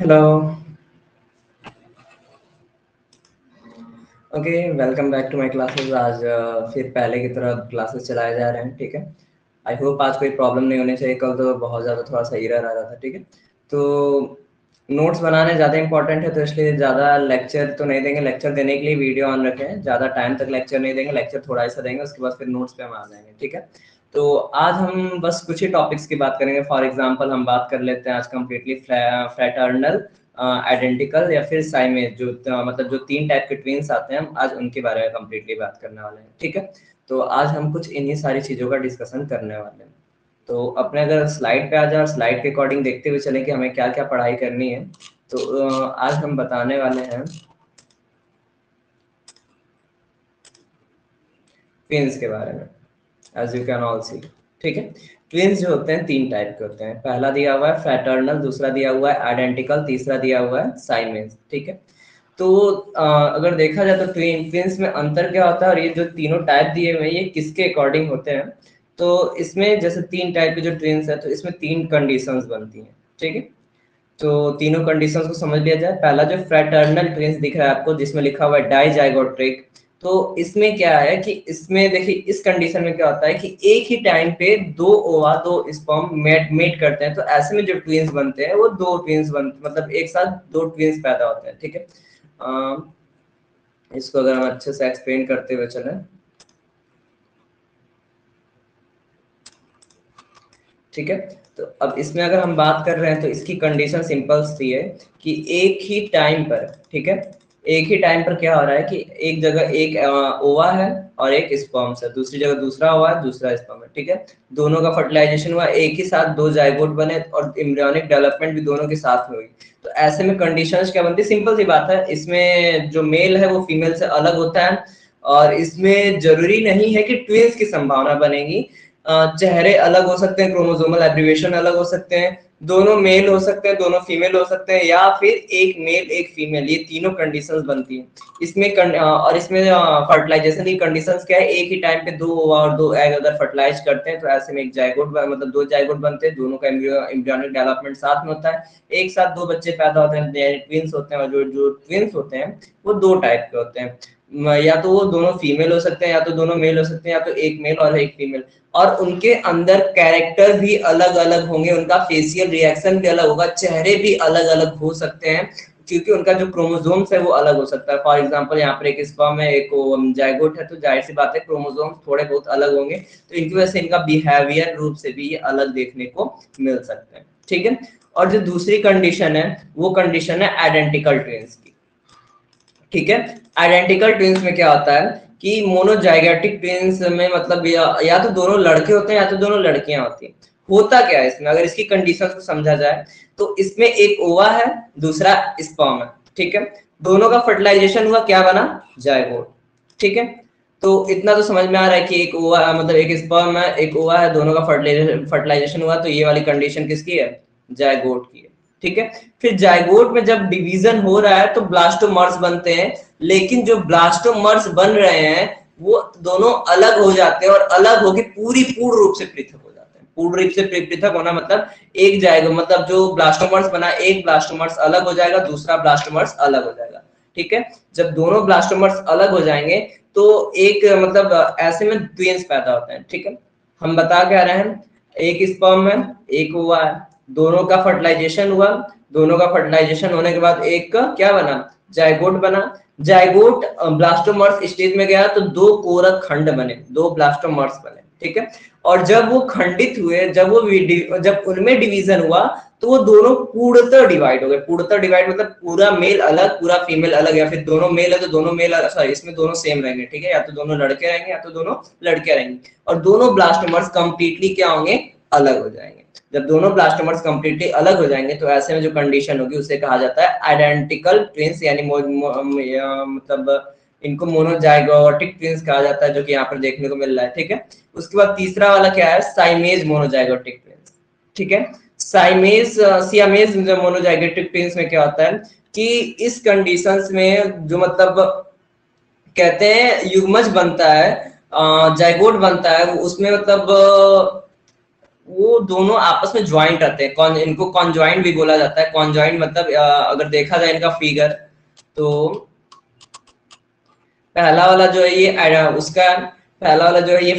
Hello. Okay, welcome back to my classes. आज फिर पहले की तरह क्लासेस चलाए जा रहे हैं। ठीक है, आई होप आज कोई प्रॉब्लम नहीं होनी चाहिए। कल तो बहुत ज़्यादा थोड़ा सा एरर आ रहा था। ठीक है, तो नोट्स बनाने ज़्यादा इंपॉर्टेंट है, तो इसलिए ज़्यादा लेक्चर तो नहीं देंगे। लेक्चर देने के लिए वीडियो ऑन रखें, ज़्यादा टाइम तक लेक्चर नहीं देंगे। लेक्चर थोड़ा सा देंगे, उसके बाद फिर नोट्स पे हम आ जाएंगे। ठीक है, तो आज हम बस कुछ ही टॉपिक्स की बात करेंगे। फॉर एग्जांपल हम बात कर लेते हैं आज कम्प्लीटली फ्रैटर्नल, आइडेंटिकल या फिर साइमेज, जो मतलब जो तीन टाइप के ट्विन्स आते हैं, हम आज उनके बारे में कम्प्लीटली बात करने वाले हैं। ठीक है, तो आज हम कुछ इन्हीं सारी चीज़ों का डिस्कशन करने वाले हैं। तो अपने अगर स्लाइड पे आ जाए और स्लाइड के अकॉर्डिंग देखते हुए चलें कि हमें क्या क्या पढ़ाई करनी है, तो आज हम बताने वाले हैं ट्विन्स के बारे में, एज यू कैन ऑल सी। ठीक है, ट्विन्स जो होते हैं तीन टाइप के होते हैं। पहला दिया हुआ है फ्रैटर्नल, दूसरा दिया हुआ है आइडेंटिकल, तीसरा दिया हुआ है साइमेज। ठीक है, तो अगर देखा जाए तो ट्विन्स में अंतर क्या होता है और ये जो तीनों टाइप दिए हुए हैं ये किसके अकॉर्डिंग होते हैं। तो इसमें जैसे तीन टाइप के जो ट्विन्स है, तो इसमें तीन कंडीशंस बनती हैं। ठीक है, तो तीनों कंडीशंस को समझ लिया जाए। पहला जो फ्रैटर्नल ट्विन्स दिख रहा है आपको, जिसमें लिखा हुआ है डाइजाइगोट्रिक, तो इसमें क्या है कि इसमें देखिए इस कंडीशन में क्या होता है कि एक ही टाइम पे दो ओवा दो स्पर्म मेट करते हैं। तो ऐसे में जो ट्विन्स बनते हैं वो दो ट्विन्स मतलब एक साथ दो ट्विन्स पैदा होते हैं। ठीक है, इसको अगर हम अच्छे से एक्सप्लेन करते हुए चलें, ठीक है, तो अब इसमें अगर हम बात कर रहे हैं तो इसकी कंडीशन सिंपल सी है कि एक ही टाइम पर, ठीक है, एक ही टाइम पर क्या हो रहा है कि एक जगह एक ओवा है और एक स्पर्म्स है, दूसरी जगह दूसरा ओवा है दूसरा स्पर्म है। ठीक है, दोनों का फर्टिलाइजेशन हुआ, एक ही साथ दो जाइगोट बने और एम्ब्रियोनिक डेवलपमेंट भी दोनों के साथ में हुई। तो ऐसे में कंडीशंस क्या बनती है, सिंपल सी बात है, इसमें जो मेल है वो फीमेल से अलग होता है और इसमें जरूरी नहीं है कि ट्विंस की संभावना बनेगी। चेहरे अलग हो सकते हैं, क्रोमोसोमल एब्रिविएशन अलग हो सकते हैं, दोनों मेल हो सकते हैं, दोनों फीमेल हो सकते हैं, या फिर एक मेल एक फीमेल, ये तीनों कंडीशंस बनती हैं इसमें। और इसमें फर्टिलाइजेशन की कंडीशंस क्या है, एक ही टाइम पे दो ओवा और दो एग अगर फर्टिलाइज करते हैं तो ऐसे में एक जाइगोट मतलब दो जाइगोट बनते हैं, दोनों का एम्ब्रियोनिक डेवलपमेंट साथ में होता है, एक साथ दो बच्चे पैदा होते हैं, ट्विंस होते हैं। और जो जो ट्विंस होते हैं वो दो टाइप के होते हैं, या तो वो दोनों फीमेल हो सकते हैं, या तो दोनों मेल हो सकते हैं, या तो एक मेल और एक फीमेल। और उनके अंदर कैरेक्टर भी अलग अलग होंगे, उनका फेशियल रिएक्शन भी अलग होगा, चेहरे भी अलग अलग हो सकते हैं, क्योंकि उनका जो क्रोमोसोम्स है वो अलग हो सकता है। फॉर एग्जांपल यहाँ पर एक स्पर्म है एक जाइगोट है, तो जाहिर सी बात है क्रोमोसोम्स थोड़े बहुत अलग होंगे, तो इनकी वजह से इनका बिहेवियर रूप से भी ये अलग देखने को मिल सकते हैं। ठीक है, और जो दूसरी कंडीशन है वो कंडीशन है आइडेंटिकल ट्विंस की। ठीक है, आइडेंटिकल ट्विंस में क्या होता है कि मोनोजाइगोटिक ट्विंस में मतलब या तो दोनों लड़के होते हैं या तो दोनों लड़कियां होती हैं। होता क्या है इसमें, अगर इसकी कंडीशंस को समझा जाए तो इसमें एक ओवा है दूसरा स्पर्म है। ठीक है, दोनों का फर्टिलाइजेशन हुआ, क्या बना, जाइगोट। ठीक है, तो इतना तो समझ में आ रहा है कि एक ओवा मतलब एक स्पर्म है एक ओवा है, दोनों का फर्टिलाइजेशन हुआ, तो ये वाली कंडीशन किसकी है, जाइगोट की है। ठीक है, फिर जाइगोट में जब डिवीजन हो रहा है तो ब्लास्टोमर्स बनते हैं, लेकिन जो ब्लास्टोमर्स बन रहे हैं वो दोनों अलग हो जाते हैं और अलग होकर पूर्ण रूप से पृथक हो जाते हैं। पूर्ण रूप से पृथक होना मतलब एक जाएगा, मतलब जो ब्लास्टोमर्स बना एक ब्लास्टोमर्स अलग हो जाएगा, दूसरा ब्लास्टोमर्स अलग हो जाएगा। ठीक है, जब दोनों ब्लास्टोमर्स अलग हो जाएंगे तो एक मतलब ऐसे में ट्विंस पैदा होते हैं। ठीक है, हम बता क्या रहे हैं, एक स्पर्म है एक ओवा है, दोनों का फर्टिलाइजेशन हुआ, दोनों का फर्टिलाइजेशन होने के बाद एक का क्या बना, जाइगोट बना। जाइगोट ब्लास्टोमर्स स्टेज में गया तो दो कोरक खंड बने, दो ब्लास्टोमर्स बने। ठीक है, और जब वो खंडित हुए, जब उनमें डिवीजन हुआ तो वो दोनों पूर्णतः डिवाइड हो गए। पूर्णतः डिवाइड मतलब पूरा मेल अलग पूरा फीमेल अलग, या फिर दोनों मेल है तो दोनों मेल अलग, सॉरी इसमें दोनों सेम रहेंगे। ठीक है, या तो दोनों लड़के रहेंगे या तो दोनों लड़कियां रहेंगी, और दोनों ब्लास्टोमर्स कंप्लीटली क्या होंगे, अलग हो जाएंगे। जब दोनों ब्लास्टोमर्स कंप्लीटली अलग हो जाएंगे तो ऐसे में जो कंडीशन होगी उसे कहा जाता है आइडेंटिकल ट्विंस, यानी मतलब इनको मोनोजाइगोटिक ट्विंस कहा जाता है, जो कि यहाँ पर देखने को मिल रहा है। ठीक है, उसके बाद तीसरा वाला क्या है, साइमेज मोनोजाइगोटिक ट्विंस। ठीक है, साइमेज सियामेज मोनोजाइगोटिक ट्विंस में क्या होता है कि इस कंडीशंस में जो मतलब कहते हैं युग्मज बनता है, जाइगोट बनता है, उसमें मतलब वो दोनों आपस में ज्वाइंट रहते हैं, इनको कॉन्जॉइंट भी बोला जाता है। कॉन्जॉइंट मतलब अगर देखा जाए इनका फिगर, तो पहला वाला जो है ये उसका पहला वाला जो है ये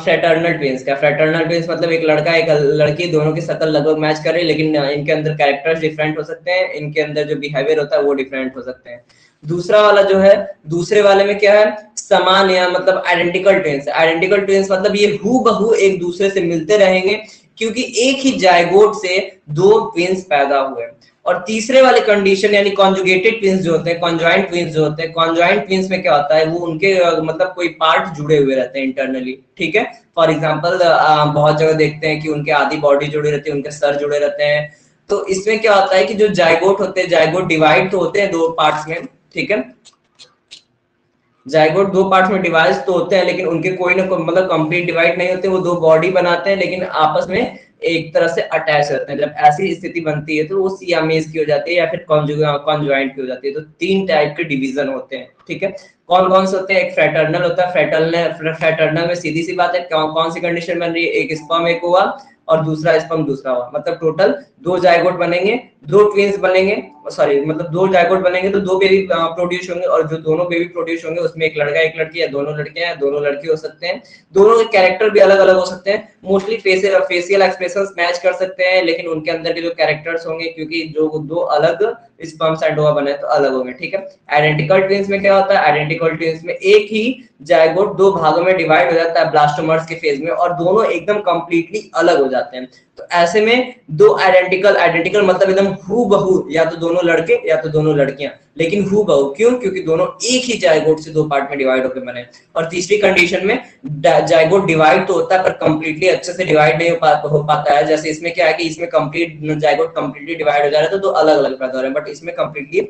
फ्रेटर्नल ट्विंस का। फ्रेटर्नल ट्विंस मतलब एक लड़का एक लड़की, दोनों की शक्ल लगभग मैच कर रही है, लेकिन इनके अंदर कैरेक्टर्स डिफरेंट हो सकते हैं, इनके अंदर जो बिहेवियर होता है वो डिफरेंट हो सकते हैं। दूसरा वाला जो है, दूसरे वाले में क्या है, समान या मतलब आइडेंटिकल ट्विंस। आइडेंटिकल ट्विंस मतलब ये हूबहू एक दूसरे से मिलते रहेंगे, क्योंकि एक ही जायगोट से दो ट्विंस पैदा हुए। और तीसरे वाले कंडीशन यानी कॉन्जुगेटेड ट्विंस जो होते हैं, कॉन्जॉइंट ट्विंस जो होते हैं, कॉन्जॉइंट ट्विंस में क्या होता है, वो उनके मतलब कोई पार्ट जुड़े हुए रहते हैं इंटरनली, ठीक है। फॉर एग्जांपल बहुत जगह देखते हैं कि उनके आधी बॉडी जुड़ी रहती है, उनके सर जुड़े रहते हैं। तो इसमें क्या होता है कि जो जायगोट होते हैं, जायगोट डिवाइड तो होते हैं दो पार्ट्स में, ठीक है। जायगोट दो पार्ट्स में डिवाइड तो होते हैं, लेकिन उनके कोई ना कोई मतलब कंप्लीट डिवाइड नहीं होते, वो दो बॉडी बनाते हैं, लेकिन आपस में एक तरह से अटैच रहते हैं। जब ऐसी स्थिति बनती है तो वो सियामीज की हो जाती है या फिर कॉन्जॉइंट की हो जाती है। तो तीन टाइप के डिवीजन होते हैं, ठीक है। कौन कौन से होते हैं? एक फ्रेटर्नल होता है। फ्रेटर्नल में सीधी सी बात है, कौन सी कंडीशन बन रही है, एक स्पर्म एक ओवा और दूसरा स्पर्म दूसरा ओवा, मतलब टोटल दो जायगोट बनेंगे, दो ट्विंस बनेंगे, सॉरी मतलब दो जायगोट बनेंगे तो दो बेबी प्रोड्यूस होंगे, और जो दोनों बेबी प्रोड्यूस होंगे उसमें एक लड़का एक लड़की, या दोनों लड़के हैं दोनों लड़की हो सकते हैं। दोनों के कैरेक्टर भी अलग अलग हो सकते हैं, मोस्टली फेशियल एक्सप्रेशंस मैच कर सकते हैं, लेकिन उनके अंदर के जो कैरेक्टर्स होंगे, क्योंकि जो दो अलग स्पर्म्स एंड ओवा बने तो अलग होंगे, ठीक है। आइडेंटिकल ट्विंस में क्या होता है? आइडेंटिकल ट्विंस में एक ही जायगोट दो भागों में डिवाइड हो जाता है ब्लास्टोमर्स के फेज में, और दोनों एकदम कंप्लीटली अलग हो जाते हैं। तो ऐसे में दो आइडेंटिकल मतलब एकदम हूबहू, या तो दोनों लड़के या तो दोनों लड़कियां, लेकिन हूबहू क्यों? क्योंकि दोनों एक ही जायगोट से दो पार्ट में डिवाइड होकर बने। और तीसरी कंडीशन में जायगोट डिवाइड तो होता है पर कंप्लीटली अच्छे से डिवाइड नहीं हो पाता है। जैसे इसमें क्या है कि इसमें कंप्लीट जायगोट कंप्लीटली डिवाइड हो जा रहा है तो दो अलग अलग पैदा हो रहे हैं, बट इसमें कंप्लीटली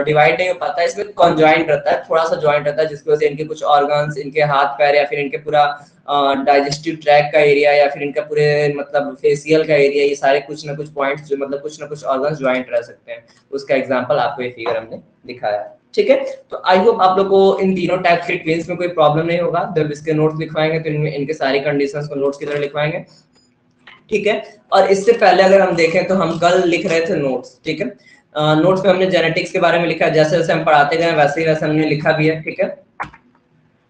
डिवाइड नहीं हो पाता है, इसमें कॉन्जॉइंट रहता है, थोड़ा सा जॉइंट रहता है, जिसकी वजह से इनके कुछ ऑर्गन्स, इनके हाथ पैर या फिर इनके पूरा डाइजेस्टिव ट्रैक का एरिया या फिर इनका पूरे मतलब फेशियल का एरिया, ये सारे कुछ ना कुछ पॉइंट्स जो मतलब कुछ ना कुछ ऑर्गन्स ज्वाइंट रह सकते हैं। उसका एग्जांपल आपको ये फिगर हमने दिखाया, ठीक है। तो आई होप आप लोग को इन तीनों टाइप के ट्विंस में कोई प्रॉब्लम नहीं होगा। जब इसके नोट्स लिखवाएंगे तो इनमें इनके सारी कंडीशंस को नोट्स की तरह लिखवाएंगे, ठीक है। और इससे पहले अगर हम देखें तो हम कल लिख रहे थे नोट्स, ठीक है। नोट्स में हमने जेनेटिक्स के बारे में लिखा, जैसे जैसे हम पढ़ाते गए वैसे ही वैसे हमने लिखा भी है, ठीक है।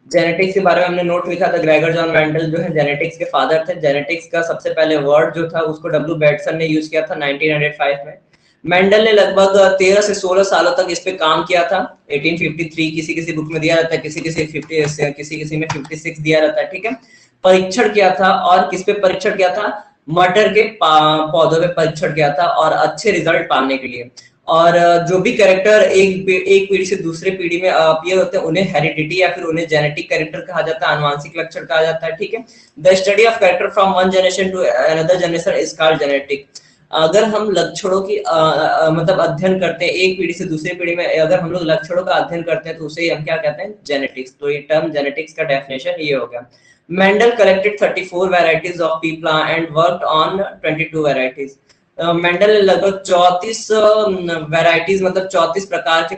जेनेटिक्स के बारे में हमने नोट लिखा था। ग्रेगर जॉन मेंडल जो है जेनेटिक्स के फादर थे। जेनेटिक्स का सबसे पहले वर्ड जो था उसको डब्ल्यू बेटसन ने यूज किया था 1905 में। मेंडल ने लगभग 13 से 16 सालों तक इस पे काम किया था। 1853 किसी किसी बुक में दिया रहता है, किसी किसी 50 किसी किसी में 56 दिया रहता है, ठीक है। परीक्षण किया था, और किस पे परीक्षण किया था? मटर के पौधों पे परीक्षण किया था, और अच्छे रिजल्ट पाने के लिए। और जो भी कैरेक्टर एक पीढ़ी से दूसरे पीढ़ी में अपीयर होते हैं उन्हें हेरिडिटी या फिर उन्हें जेनेटिक कैरेक्टर कहा जाता है, आनुवांशिक लक्षण कहा जाता है, ठीक है। The study of character from one generation to another generation is called genetic. अगर हम लक्षणों की मतलब अध्ययन करते हैं एक पीढ़ी से दूसरी पीढ़ी में, अगर हम लोग लक्षणों का अध्ययन करते हैं तो उसे हम क्या कहते हैं? जेनेटिक्स। तो ये टर्म जेनेटिक्स का डेफिनेशन ये हो गया। Mendel collected 34 varieties of pea plant and worked on 22 varieties. Mendel ने लगभग 34 वैरायटीज मतलब 34 प्रकार के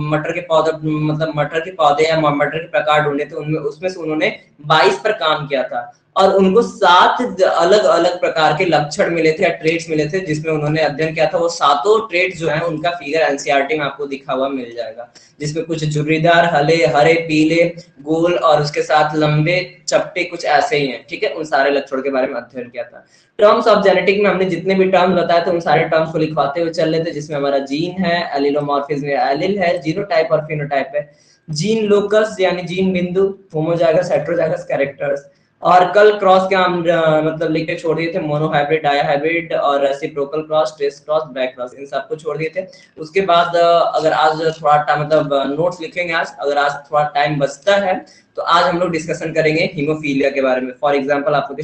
मटर के पौधे मतलब मटर के पौधे या मटर के प्रकार ढूंढे थे। उनमें उसमें से उन्होंने 22 पर काम किया था, और उनको 7 अलग अलग प्रकार के लक्षण मिले थे या ट्रेट्स मिले थे जिसमें उन्होंने अध्ययन किया था। वो सातों ट्रेट्स जो है उनका फिगर एनसीईआरटी में आपको दिखा हुआ मिल जाएगा, जिसमें कुछ झुर्रीदार, हरे, पीले, गोल और उसके साथ लंबे चपटे कुछ ऐसे ही हैं, ठीक है। उन सारे लक्षणों के बारे में अध्ययन किया था। टर्म्स ऑफ जेनेटिक में हमने जितने भी टर्म्स बताए थे उन सारे टर्म्स को लिखवाते हुए चल रहे थे, जिसमें हमारा जीन है, एलिलोमॉर्फिज्म में एलिल है, जीनोटाइप और फिनोटाइप है, जीन लोकस यानी जीन बिंदु, होमोजाइगस हेटेरोजाइगस कैरेक्टर्स, और कल क्रॉस के हम मतलब लिख के छोड़ दिए थे, मोनोहाइब्रिड, डायहाइब्रिड और रेसिप्रोकल क्रॉस, ट्रेस क्रॉस, बैक क्रॉस, इन सबको छोड़ दिए थे। उसके बाद अगर आज थोड़ा मतलब नोट्स लिखेंगे, आज अगर आज थोड़ा टाइम बचता है तो आज हम लोग डिस्कशन करेंगे हीमोफीलिया के बारे में। फॉर एग्जांपल आप लोग के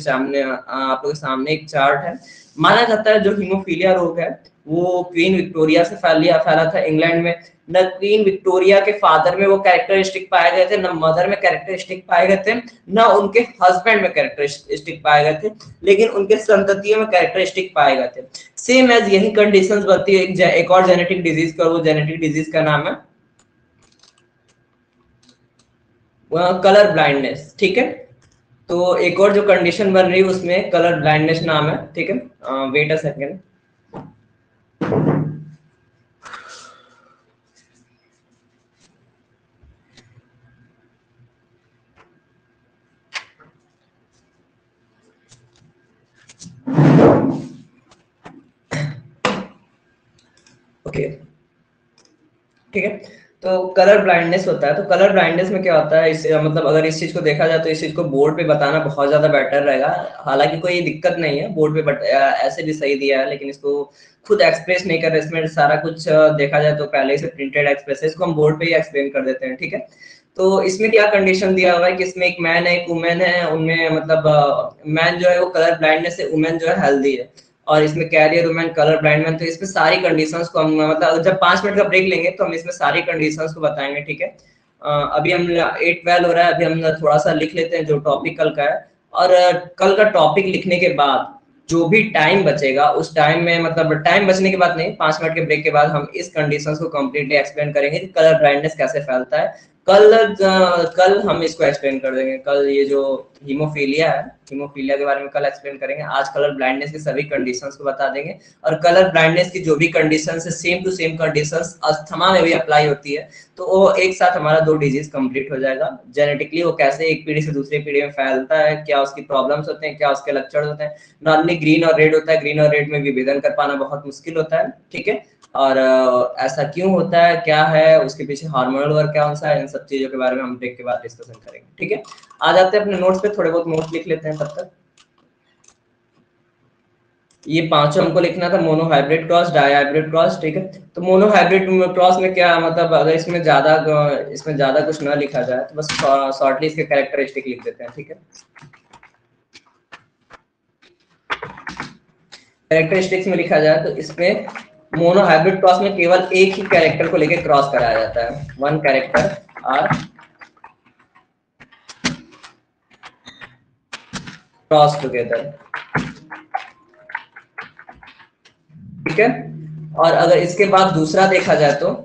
सामने एक चार्ट है। माना जाता है जो हीमोफीलिया रोग है वो क्वीन विक्टोरिया से फैला था इंग्लैंड में। न क्वीन विक्टोरिया के फादर में वो कैरेक्टरिस्टिक पाए गए थे, न मदर में कैरेक्टरिस्टिक पाए गए थे, न उनके हस्बैंड में कैरेक्टरिस्टिक पाए गए थे, लेकिन उनके संततियों में कैरेक्टरिस्टिक पाए गए थे। सेम एज यही कंडीशंस बनती है एक और जेनेटिक डिजीज का। वो जेनेटिक डिजीज का नाम है कलर ब्लाइंडनेस, ठीक है। तो एक और जो कंडीशन बन रही है उसमें कलर ब्लाइंडनेस नाम है, ठीक है। Wait a second. ओके, ठीक है। तो कलर ब्लाइंडनेस होता है, तो कलर ब्लाइंडनेस में क्या होता है, इस मतलब अगर इस चीज को देखा जाए तो इस चीज को बोर्ड पे बताना बहुत ज्यादा बेटर रहेगा। हालांकि कोई दिक्कत नहीं है बोर्ड पे, बट ऐसे भी सही दिया है, लेकिन इसको खुद एक्सप्रेस नहीं कर रहे, इसमें सारा कुछ देखा जाए तो पहले से प्रिंटेड एक्सप्रेस है, इसको हम बोर्ड पे ही एक्सप्लेन कर देते हैं, ठीक है। तो इसमें क्या कंडीशन दिया हुआ है कि इसमें एक मैन है एक वुमेन है, उनमें मतलब मैन जो है वो कलर ब्लाइंडनेस है, वुमेन जो है हेल्दी है, और इसमें carrier women colour blind man. तो इसमें सारी कंडीशंस को हम मतलब जब 5 मिनट का ब्रेक लेंगे तो हम इसमें सारी कंडीशंस को बताएंगे, ठीक है। अभी हम 8-12 हो रहा है, अभी हम थोड़ा सा लिख लेते हैं जो टॉपिक कल का है, और कल का टॉपिक लिखने के बाद जो भी टाइम बचेगा उस टाइम में, मतलब टाइम बचने के बाद नहीं, 5 मिनट के ब्रेक के बाद हम इस कंडीशंस को कंप्लीटली एक्सप्लेन करेंगे कि कलर ब्लाइंडनेस कैसे फैलता है। कल हम इसको एक्सप्लेन कर देंगे। कल ये जो हीमोफीलिया है, हीमोफीलिया के बारे में कल एक्सप्लेन करेंगे। आज कलर ब्लाइंडनेस की सभी कंडीशंस को बता देंगे, और कलर ब्लाइंडनेस की जो भी कंडीशंस है same to same conditions asthma में भी अप्लाई होती है। तो वो एक साथ हमारा 2 डिजीज कंप्लीट हो जाएगा। जेनेटिकली वो कैसे एक पीढ़ी से दूसरी पीढ़ी में फैलता है, क्या उसकी प्रॉब्लम्स होते हैं, क्या उसके लक्षण होते हैं। नॉर्मली ग्रीन और रेड होता है, ग्रीन और रेड में विभेदन कर पाना बहुत मुश्किल होता है, ठीक है। और ऐसा क्यों होता है, क्या है उसके पीछे हार्मोनल वर्क क्या होता है, इन सब चीजों के बारे में हम ब्रेक के बाद डिस्कशन करेंगे, ठीक है। आ जाते हैं अपने नोट्स पे, थोड़े बहुत नोट्स लिख लेते हैं तब तक। ये पांचों हमको लिखना था, monohybrid cross, dihybrid cross, ठीक है। तो मोनो हाइब्रिड क्रॉस में क्या मतलब, अगर इसमें ज्यादा कुछ ना लिखा जाए तो बस शॉर्टली इसके कैरेक्टरिस्टिक लिख देते हैं, ठीक है। कैरेक्टरिस्टिक्स में लिखा जाए तो इसमें मोनो हाइब्रिड क्रॉस में केवल एक ही कैरेक्टर को लेके क्रॉस कराया जाता है, one character are cross together, ठीक है। और अगर इसके बाद दूसरा देखा जाए तो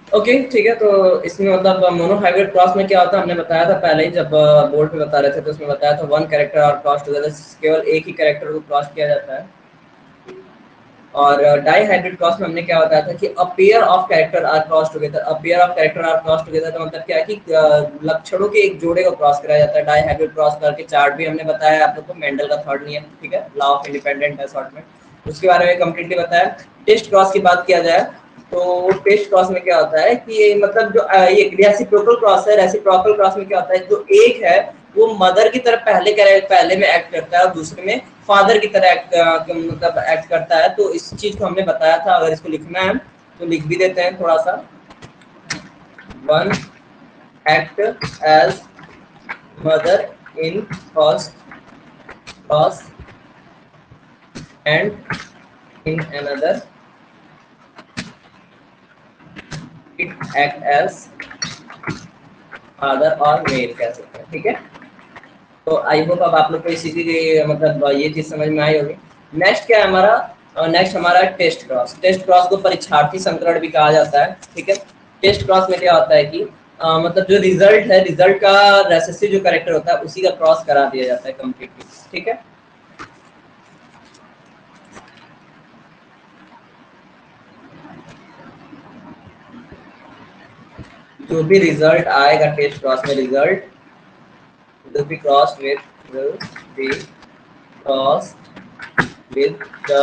ओके, ठीक है। तो इसमें मतलब मोनो हाइब्रिड क्रॉस में क्या होता है, हमने बताया था पहले ही जब बोर्ड पे बता रहे थे, तो उसमें बताया था वन कैरेक्टर और क्रॉस टुगेदर, केवल एक ही कैरेक्टर को क्रॉस किया जाता है। और डाई हाइब्रिड क्रॉस में हमने क्या बताया था कि a pair of character are cross together, a pair of character are cross together का मतलब क्या है कि लक्षणों के एक जोड़े को क्रॉस कराया जाता है। डाई हाइब्रिड क्रॉस करके चार्ट भी हमने बताया आप लोग को, मेंडल का थर्ड नियम, ठीक है, लॉ ऑफ इंडिपेंडेंट है शॉर्ट में, उसके बारे में कंप्लीटली बताया। टेस्ट क्रॉस की बात किया जाए तो टेस्ट क्रॉस में क्या होता है कि ये मतलब जो ये रेसिप्रोकल क्रॉस है, रेसिप्रोकल क्रॉस में क्या होता है, जो एक है वो मदर की तरफ पहले में एक्ट करता है और दूसरे में फादर की तरह मतलब एक्ट करता है। तो इस चीज को हमने बताया था, अगर इसको लिखना है तो लिख भी देते हैं थोड़ा सा। One act as mother in first cross and in another it act as father और मेल कह सकते हैं, ठीक है। तो आई होप अब आप लोग को इसी की मतलब ये चीज समझ में आई होगी। नेक्स्ट क्या है हमारा, नेक्स्ट हमारा टेस्ट क्रॉस। टेस्ट क्रॉस को परीक्षार्थी संकरण भी कहा जाता है, ठीक है। टेस्ट क्रॉस में क्या होता है कि मतलब जो रिजल्ट है, रिजल्ट का रेसेसिव जो कैरेक्टर होता है उसी का क्रॉस करा दिया जाता है कंप्लीटली, ठीक है। जो भी रिजल्ट आएगा टेस्ट क्रॉस में, result will be crossed with the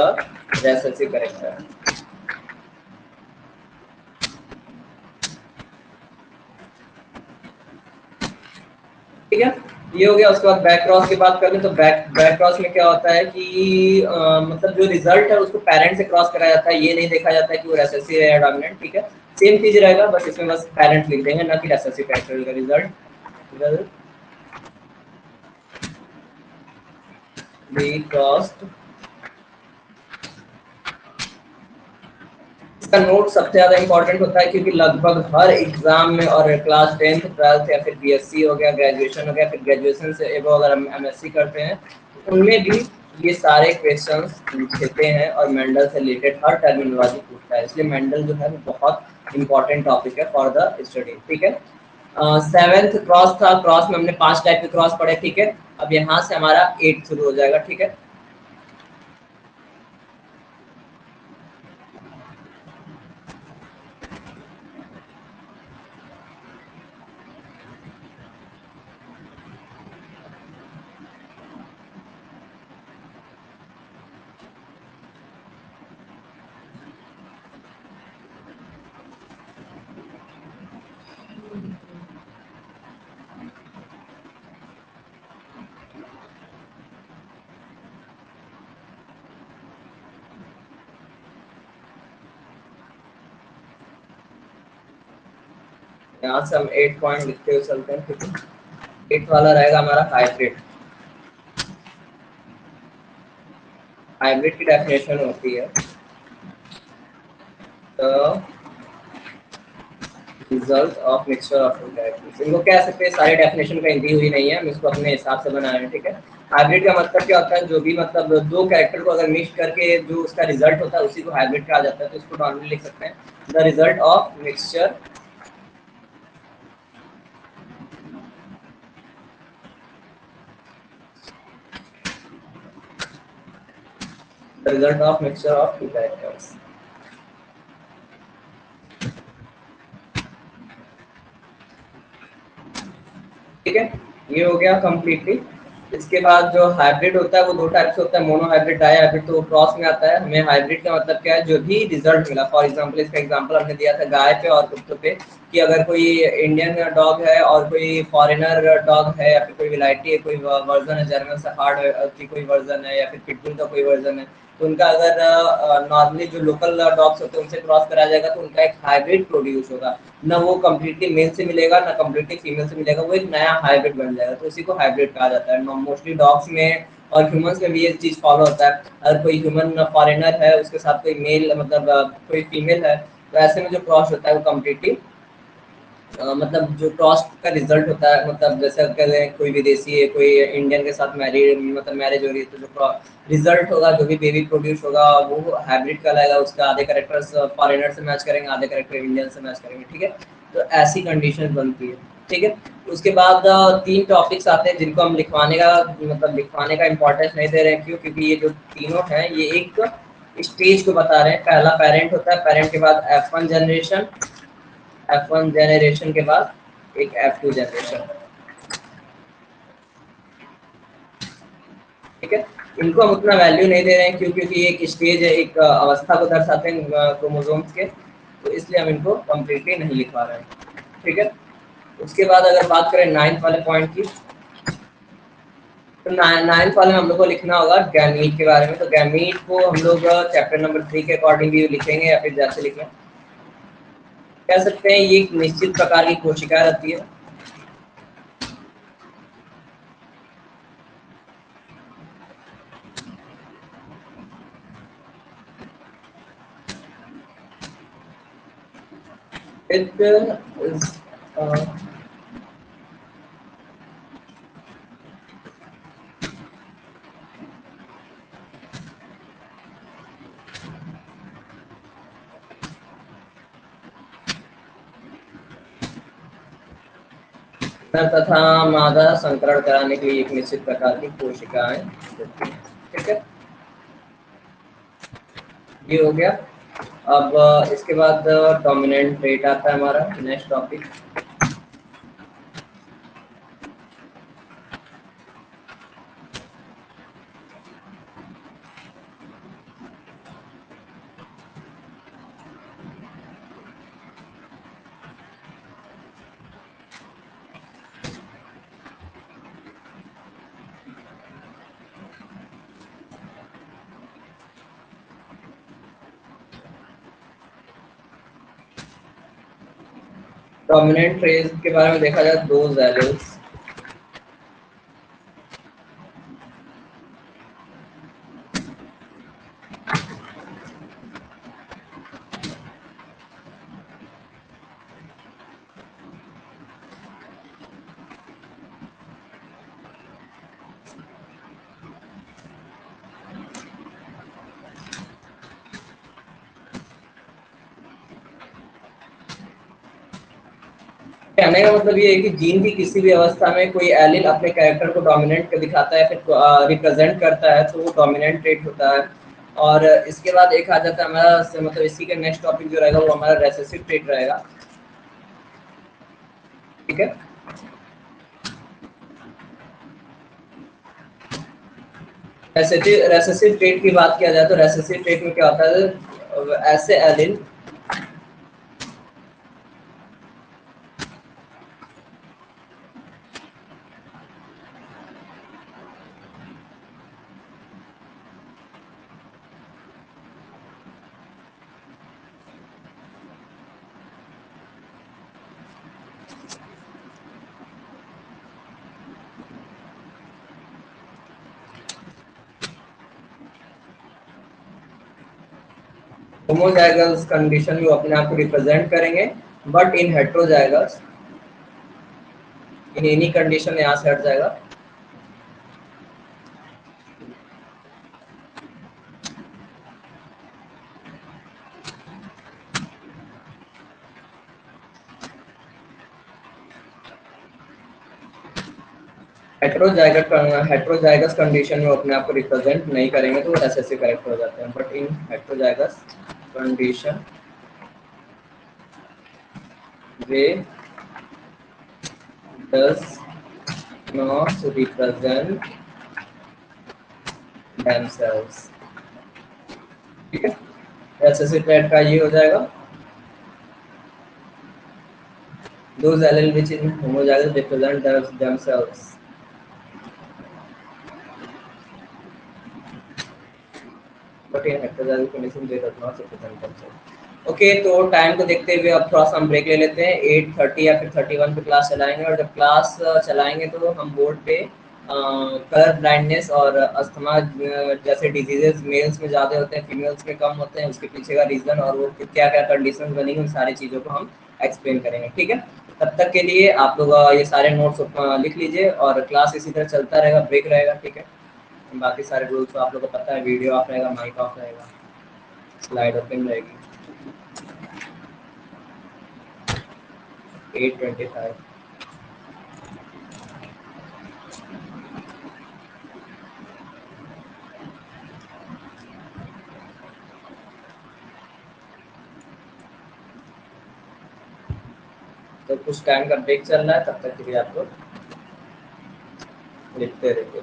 recessive character, ठीक है। ये हो गया। उसके बाद बैक क्रॉस की बात करें तो बैक क्रॉस में क्या होता है कि मतलब जो रिजल्ट है उसको पेरेंट से क्रॉस कराया जाता है। ये नहीं देखा जाता है कि वो रेसेसिव है या डोमिनेंट, ठीक है। सेम चीज रहेगा, बस इसमें बस पेरेंट लिख देंगे, ना कि रेसेसिव कैरेक्टर का रिजल्ट बी क्रॉस्ड। इसका नोट सबसे ज्यादा इंपॉर्टेंट होता है क्योंकि लगभग हर एग्जाम में, और क्लास 10th 12th या फिर बीएससी हो गया, ग्रेजुएशन हो गया, फिर ग्रेजुएशन से एबो अगर हम एमएससी करते हैं तो उनमें भी ये सारे क्वेश्चंस पूछते हैं और मेंडल से रिलेटेड हर टर्मिनोलॉजी पूछता है। इसलिए मेंडल जो है वो बहुत इंपॉर्टेंट टॉपिक है फॉर द स्टडी, ठीक है। सेवेंथ क्रॉस था। क्रॉस में हमने 5 टाइप के क्रॉस पढ़े, ठीक है। अब यहाँ से हमारा 8 शुरू हो जाएगा, ठीक है। यहाँ से हम 8 पॉइंट लिखते हुए चलते हैं, ठीक है। 8 वाला रहेगा हमारा हाइब्रिड। हाइब्रिड की डेफिनेशन होती है the result of mixture of two characters. इनको कह सकते हैं, सारी डेफिनेशन कहीं दी हुई नहीं है, हम इसको अपने हिसाब से बनाए हैं, ठीक है। हाइब्रिड का मतलब क्या होता है, जो भी मतलब दो कैरेक्टर को अगर मिक्स करके जो उसका रिजल्ट होता है उसी को हाइब्रिड कहा जाता है। तो इसको नॉर्मली लिख सकते हैं the result of mixture, the result of mixture of two characters, ठीक है। ये हो गया कंप्लीटली। इसके बाद जो हाइब्रिड होता है वो दो टाइप से होता है, मोनो हाइब्रिड, डाई हाइब्रिड। तो वो क्रॉस में आता है। हमें हाइब्रिड का मतलब क्या है, जो भी रिजल्ट मिला, फॉर एग्जांपल इसका एग्जांपल हमने दिया था गाय पे और कुत्तों पे, कि अगर कोई इंडियन डॉग है और कोई फॉरेनर डॉग है या फिर कोई विलायती है, कोई वर्जन है जर्मन शेफर्ड की कोई वर्जन है या फिर पिटबुल का कोई वर्जन है, तो उनका अगर नॉर्मली जो लोकल डॉग्स होते हैं उनसे क्रॉस कराया जाएगा तो उनका एक हाइब्रिड प्रोड्यूस होगा। ना वो कम्प्लीटली मेल से मिलेगा ना कम्प्लीटली फीमेल से मिलेगा, वो एक नया हाइब्रिड बन जाएगा। तो उसी को हाइब्रिड कहा जाता है। मोस्टली डॉग्स में और ह्यूमंस में भी ये चीज फॉलो होता है। अगर कोई ह्यूमन फॉरेनर है उसके साथ कोई मेल मतलब कोई फीमेल है, तो ऐसे में जो क्रॉस होता है वो कम्प्लीटली मतलब जो क्रॉस का रिजल्ट होता है, मतलब जैसे करें कोई विदेशी है कोई इंडियन के साथ मैरिज मतलब मैरिज हो रही है, तो जो रिजल्ट होगा, जो भी बेबी प्रोड्यूस होगा वो हाइब्रिड कहलाएगा। उसका आधे कैरेक्टर्स फॉरेनर से मैच करेंगे, आधे कैरेक्टर इंडियन से मैच करेंगे, ठीक है। तो ऐसी कंडीशन बनती है, ठीक है। उसके बाद 3 टॉपिक्स आते हैं जिनको हम लिखवाने का मतलब लिखवाने का इंपॉर्टेंस नहीं दे रहे हैं। क्यों? क्योंकि ये जो तीनों हैं ये एक स्टेज को बता रहे हैं। पहला पेरेंट होता है, पेरेंट के बाद F1 जनरेशन, F1 जनरेशन के बाद एक F2 जनरेशन, ठीक है। इनको हम उतना वैल्यू नहीं दे रहे हैं। क्यों? क्योंकि एक स्टेज है, एक अवस्था को दर्शाते हैं क्रोमोसोम्स के, तो इसलिए हम इनको कम्प्लीटली नहीं लिखवा रहे हैं, ठीक है। उसके बाद अगर बात करें 9th वाले पॉइंट की, तो 9th वाले में हम लोग को लिखना होगा गैमीट के बारे में। तो गैमीट को हम लोग चैप्टर नंबर 3 के अकॉर्डिंग भी लिखेंगे या फिर जैसे लिखें कह सकते हैं। ये एक निश्चित प्रकार की कोशिका रहती है, it is नर तथा मादा संकरण कराने के लिए एक निश्चित प्रकार की कोशिकाएं होती हैं। ठीक है, ये हो गया। अब इसके बाद डोमिनेंट ट्रेट आता है हमारा नेक्स्ट टॉपिक। डोमिनेंट ट्रेट के बारे में देखा जाए, दो एलील्स कहने का मतलब ये है कि जीन की किसी भी अवस्था में कोई एलील अपने कैरेक्टर को डोमिनेंट दिखाता है, फिर रिप्रेजेंट करता है, तो वो डोमिनेंट ट्रेट होता है। और इसके बाद एक आ जाता है हमारा, मतलब इसी का नेक्स्ट टॉपिक जो रहेगा वो हमारा रेसेसिव ट्रेट रहेगा। ठीक है, रेसेसिव ट्रेट की बात किया जाए तो रेसेसिव ट्रेट में क्या होता है, ऐसे एलील होमोजाइगस कंडीशन में अपने आप को रिप्रेजेंट करेंगे, but in heterozygous in any condition यहाँ से हट जाएगा। हेट्रोजाइगस कंडीशन में अपने आप को रिप्रेजेंट नहीं करेंगे तो वो रेसेसिव करेक्ट हो जाते हैं, but in heterozygous condition way does not represent themselves। ठीक है, रेसेसिव ट्रेट का ये हो जाएगा, those allele which in homozygous represent themselves। But in heterozygous condition they does not represent themselves। Okay, तो टाइम को देखते हुए अब थोड़ा सा हम ब्रेक ले लेते हैं। 8:30 या फिर 31 पे क्लास चलाएंगे, और जब क्लास चलाएंगे तो हम बोर्ड पे कलर ब्लाइंडनेस और अस्थमा जैसे डिजीजेस मेल्स में ज़्यादा होते हैं, फीमेल्स में कम होते हैं, उसके पीछे का रीज़न और वो क्या क्या कंडीशन बनी उन सारी चीज़ों को हम एक्सप्लेन करेंगे। ठीक है, तब तक के लिए आप लोग ये सारे नोट्स लिख लीजिए, और क्लास इसी तरह चलता रहेगा, ब्रेक रहेगा। ठीक है, बाकी सारे रूल्स तो आप लोगों को पता है, वीडियो ऑफ रहेगा, माइक ऑफ रहेगा, स्लाइड ओपन रहेगी। 8:25। तो कुछ टाइम का ब्रेक चल रहा है, तब तक के लिए आप लोग लिखते रहिए।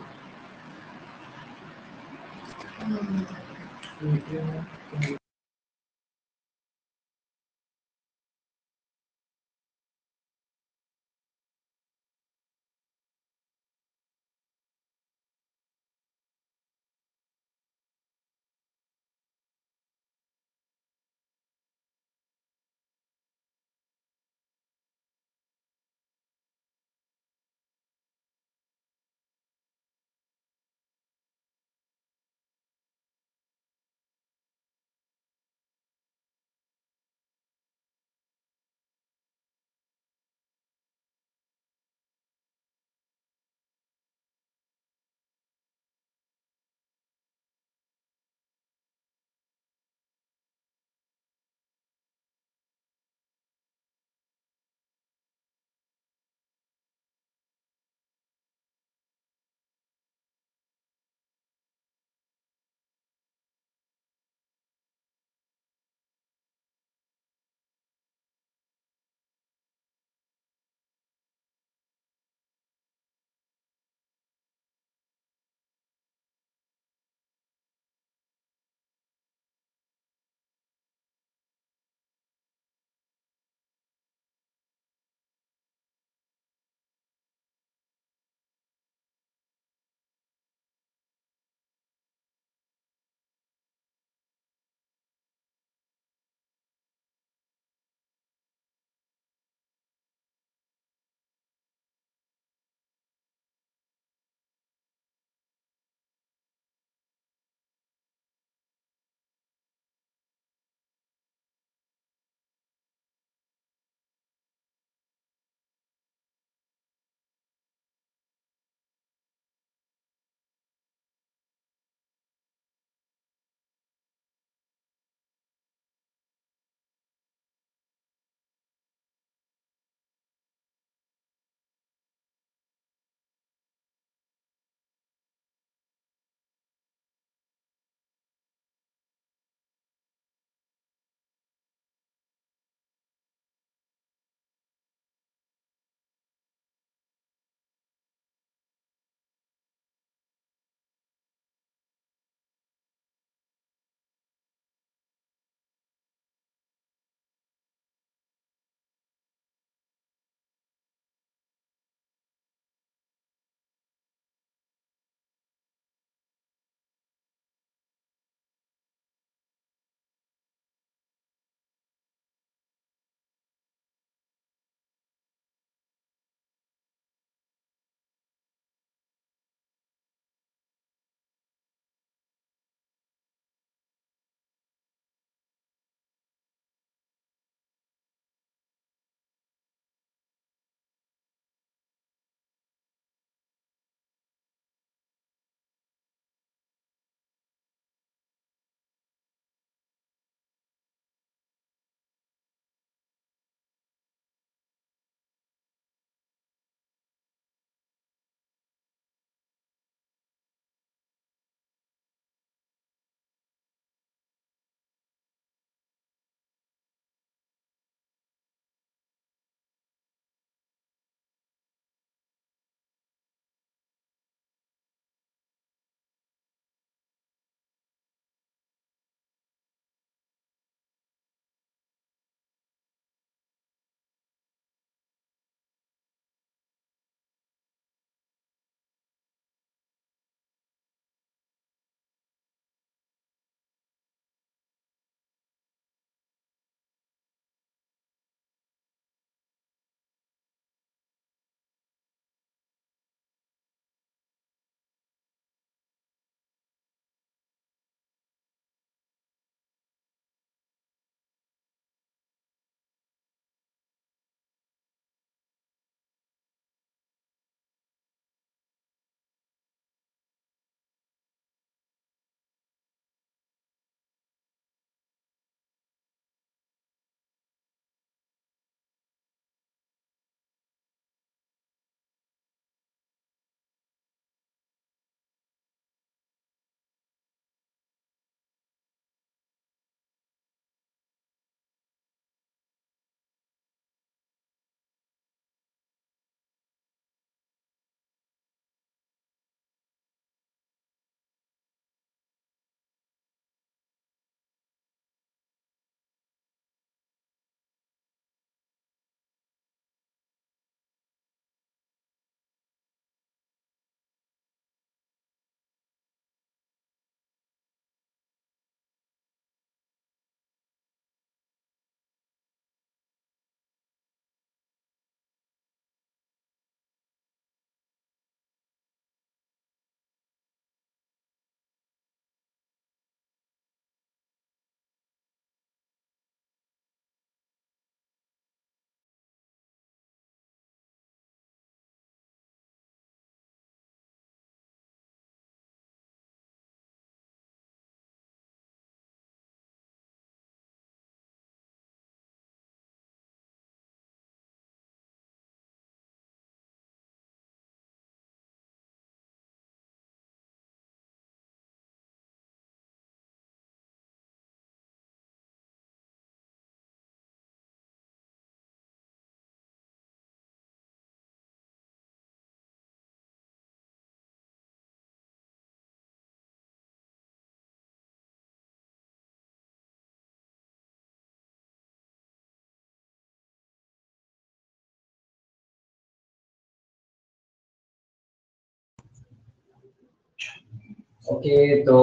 ओके, तो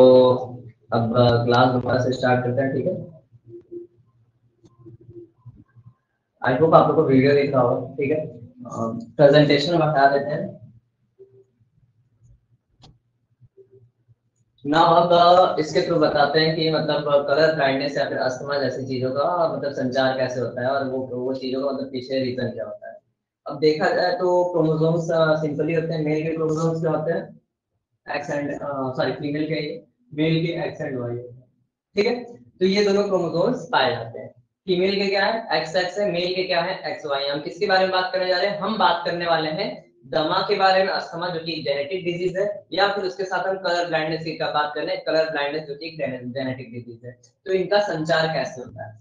अब क्लास दोबारा से स्टार्ट करते हैं, ठीक है। आई होप आप लोग को वीडियो दिख रहा होगा, ठीक है। प्रेजेंटेशन बता देते हैं ना। अब इसके थ्रू बताते हैं कि मतलब कलर ब्लाइंडनेस या फिर अस्थमा जैसी चीजों का मतलब संचार कैसे होता है और वो चीजों का मतलब पीछे रीजन क्या होता है। अब देखा जाए तो क्रोमोसोम्स सिंपली होते हैं। मेल के क्रोमोसोम्स क्या होते हैं, एक्स एंड सॉरी फीमेल के, मेल के एक्स एंड वाई, ठीक है। तो ये दोनों क्रोमोसोम्स पाए जाते हैं। फीमेल के क्या है, एक्स एक्स है, मेल के क्या है, एक्स वाई। हम किसके बारे में बात करने जा रहे हैं, हम बात करने वाले हैं दमा के बारे में, अस्थमा जो कि जेनेटिक डिजीज है, या फिर उसके साथ हम कलर ब्लाइंडनेस की बात कर रहे हैं, कलर ब्लाइंडनेस जो कि एक जेनेटिक डिजीज है। तो इनका संचार कैसे होता है।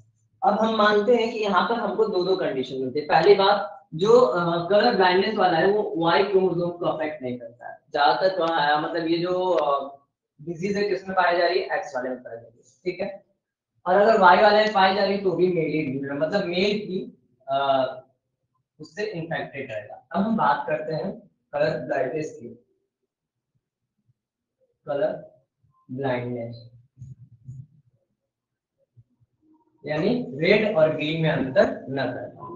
अब हम मानते हैं कि यहाँ पर हमको दो दो कंडीशन मिलती है। पहली बात, जो कलर ब्लाइंडनेस वाला है वो वाई क्रोमोसोम को अफेक्ट नहीं करता है ज्यादातर। मतलब ये जो डिजीज है किसमें पाई जा रही है, एक्स वाले में पाई जा रही है, ठीक है। और अगर वाई वाले में पाई जा रही है तो भी मेल ही, मतलब मेल की उससे इन्फेक्टेड रहेगा। अब हम बात करते हैं कलर ब्लाइंडनेस की। कलर ब्लाइंडनेस यानी रेड और ग्रीन में अंतर न करना,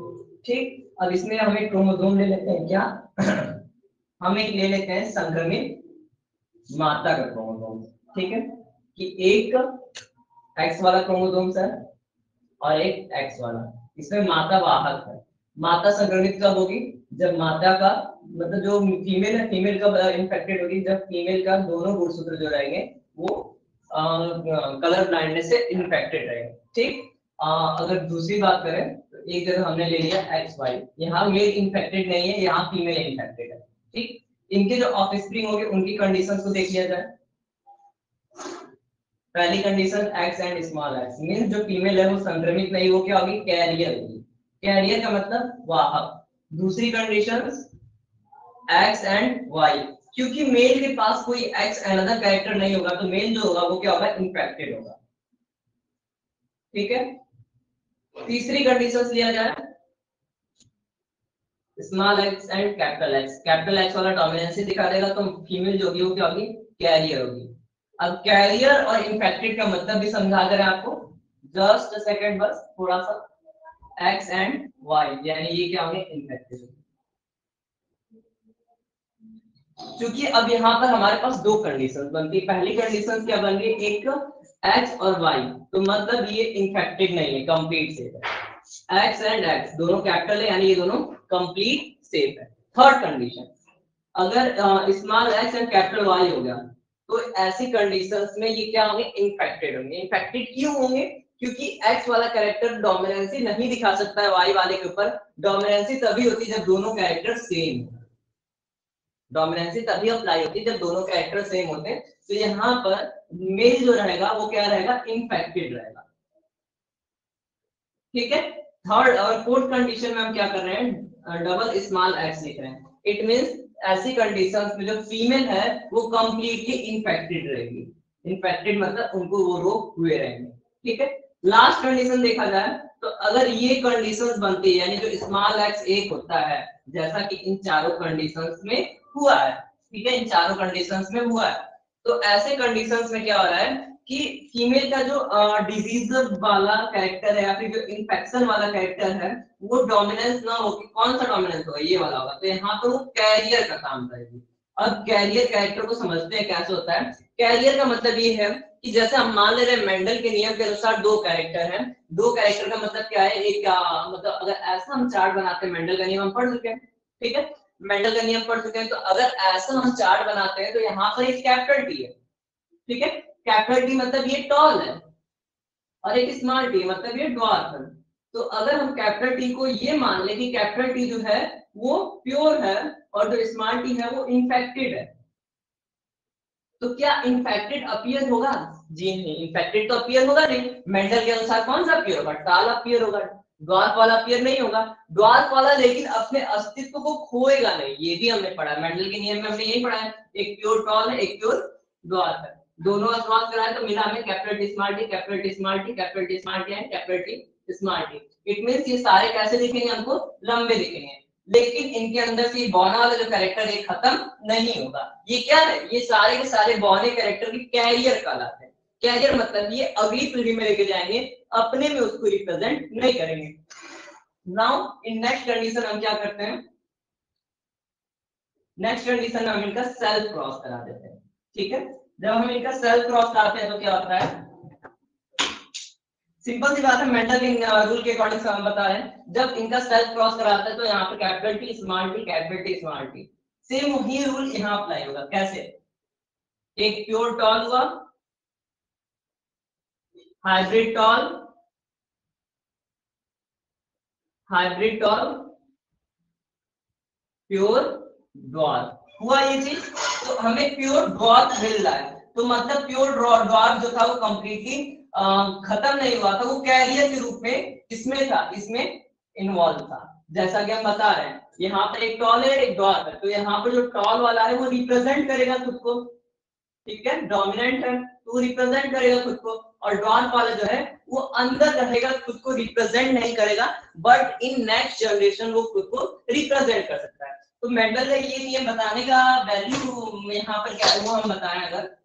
ठीक। अब इसमें हम एक क्रोमोसोम ले लेते हैं, क्या हम एक ले लेते हैं संक्रमित माता का क्रोमोसोम, ठीक है। कि एक एक्स वाला क्रोमोसोम है और एक एक्स वाला, इसमें माता वाहक है। माता संक्रमित कब होगी, जब माता का मतलब जो फीमेल है, फीमेल कब इन्फेक्टेड होगी, जब फीमेल का दोनों गुणसूत्र जो रहेंगे वो कलर ब्लाइंडनेस से इन्फेक्टेड रहेंगे, ठीक। अगर दूसरी बात करें तो एक जगह हमने ले लिया एक्स वाई, यहाँ मेल इन्फेक्टेड नहीं है, यहाँ फीमेल इन्फेक्टेड है, ठीक। इनके जो ऑफस्प्रिंग होंगे उनकी कंडीशंस को देख लिया जाए। पहली condition X and small x mean जो फीमेल है वो संक्रमित नहीं, वो क्या होगी, कैरियर होगी। कैरियर का मतलब वाहक। दूसरी कंडीशन एक्स एंड वाई, क्योंकि मेल के पास कोई एक्स अनदर कैरेक्टर नहीं होगा तो मेल जो होगा वो क्या होगा, इन्फेक्टेड होगा, ठीक है। तीसरी कंडीशन लिया जाए small X and capital X. Capital x वाला डोमिनेंसी दिखा देगा तो फीमेल जो होगी वो क्या होगी, कैरियर होगी। अब कैरियर और इन्फेक्टेड का मतलब भी समझा दे रहे हैं आपको, जस्ट सेकंड बस थोड़ा सा। एक्स एंड वाई यानी ये क्या होंगे, इन्फेक्टेड। क्योंकि अब यहाँ पर हमारे पास दो कंडीशन बनती है। पहली कंडीशन क्या बन गई, एक एक्स और वाई, तो मतलब ये इन्फेक्टेड नहीं है, कंप्लीट सेफ है। एक्स एंड एक्स दोनों कैपिटल है यानी ये दोनों कंप्लीट सेफ है। थर्ड कंडीशन, अगर small X and capital Y हो गया तो ऐसी कंडीशंस में ये क्या होंगे, इन्फेक्टेड होंगे। इन्फेक्टेड क्यों होंगे, क्योंकि एक्स वाला कैरेक्टर डोमिनेंसी नहीं दिखा सकता है वाई वाले के ऊपर। डोमिनेंसी तभी होती है जब दोनों कैरेक्टर सेम, डोमिनेंसी तभी अप्लाई होती है जब दोनों कैरेक्टर सेम होते हैं। तो यहाँ पर मेल जो रहेगा वो क्या रहेगा, इन्फेक्टेड रहेगा, ठीक है। थर्ड और फोर्थ कंडीशन में हम क्या कर रहे हैं, डबल स्मॉल एक्स लिख रहे हैं। इट मींस ऐसी कंडीशंस में जो फीमेल है वो कंप्लीटली इन्फेक्टेड रहेगी। इन्फेक्टेड मतलब उनको वो रोग हुए रहेंगे, ठीक है। लास्ट कंडीशन देखा जाए तो अगर ये कंडीशंस बनती है यानी जो स्मॉल एक्स एक होता है, जैसा कि इन चारों कंडीशंस में हुआ है, ठीक है, इन चारों कंडीशंस में हुआ है, तो ऐसे कंडीशंस में क्या हो रहा है कि फीमेल का जो डिजीज वाला कैरेक्टर है या फिर जो इन्फेक्शन वाला कैरेक्टर है वो डोमिनेंस ना हो कि कौन सा डोमिनेंस होगा, ये वाला होगा, तो यहाँ पर वो कैरियर का काम करेगी। अब कैरियर कैरेक्टर को समझते हैं कैसे होता है। कैरियर का मतलब ये है कि जैसे हम मान ले रहे हैं मेंडल के नियम के अनुसार दो कैरेक्टर हैं, दो कैरेक्टर का मतलब क्या है, एक मतलब अगर ऐसा हम चार्ट बनाते हैं, मेंडल का नियम हम पढ़ चुके हैं, ठीक है, मेंडल का नियम पढ़ चुके हैं, तो अगर ऐसा हम चार्ट बनाते हैं तो यहाँ पर एक कैपिटल टी है, ठीक है। कैपिटल टी मतलब ये टॉल है और एक स्मॉल टी मतलब ये ड्वार्फ है। तो अगर हम कैपिटल टी को ये मान ले कि कैपिटल टी जो है वो प्योर है और जो स्मॉल टी है वो इन्फेक्टेड है, तो क्या इन्फेक्टेड अपीयर होगा, जी नहीं, इन्फेक्टेड तो अपीयर होगा नहीं। मेंडल के अनुसार कौन सा अपीयर होगा, टॉल अपीयर होगा, ड्वार्फ वाला अपीयर नहीं होगा। ड्वार्फ वाला लेकिन अपने अस्तित्व को खोएगा नहीं, ये भी हमने पढ़ा, मेंडल के नियम में हमने यही पढ़ा है, एक प्योर टॉल है एक प्योर ड्वार्फ है, दोनों क्रॉस कराए तो मिला हमें capital T small T, capital T small T, capital T small T and capital T small T. It means ये सारे कैसे दिखेंगे, हमको लंबे दिखेंगे। लेकिन इनके अंदर से बॉर्न वाला जो कैरेक्टर है खत्म नहीं होगा। ये क्या है, ये सारे के सारे बॉर्न कैरेक्टर के कैरियर कहलाते हैं। कैरियर मतलब ये अगली पीढ़ी में लेके जाएंगे, अपने में उसको रिप्रेजेंट नहीं करेंगे। नाउ इन नेक्स्ट कंडीशन हम क्या करते हैं, नेक्स्ट कंडीशन में हम इनका सेल्फ क्रॉस करा देते हैं। ठीक है, जब हम इनका सेल्फ क्रॉस कराते हैं तो क्या होता है, सिंपल सी बात है, मेंडल के रूल के अकॉर्डिंग हम बता रहे हैं, जब इनका सेल्फ क्रॉस कराता है तो यहाँ पर capital T small T capital T small T, same वही रूल यहाँ अप्लाई होगा। कैसे, एक प्योर टॉल हुआ, hybrid tall, hybrid tall, pure dwarf हुआ ये चीज। तो हमें प्योर ड्वार्फ मिल रहा है, तो मतलब प्योर ड्वार्फ जो था वो कंप्लीटली खत्म नहीं हुआ था, वो कैरियर के रूप में इसमें था, इसमें इन्वॉल्व था। जैसा कि हम बता रहे हैं, यहाँ पर एक टॉल है एक ड्वार्फ है, तो यहाँ पर जो टॉल वाला है वो रिप्रेजेंट करेगा खुद को, ठीक है, डोमिनेंट है तो रिप्रेजेंट करेगा खुद को, और ड्वार्फ वाला जो है वो अंदर रहेगा, खुद को रिप्रेजेंट नहीं करेगा, बट इन नेक्स्ट जनरेशन वो खुद को रिप्रेजेंट कर सकता है। तो मेंडल का ये नियम बताने का वैल्यू यहाँ पर क्या है वो हम बताएं अगर,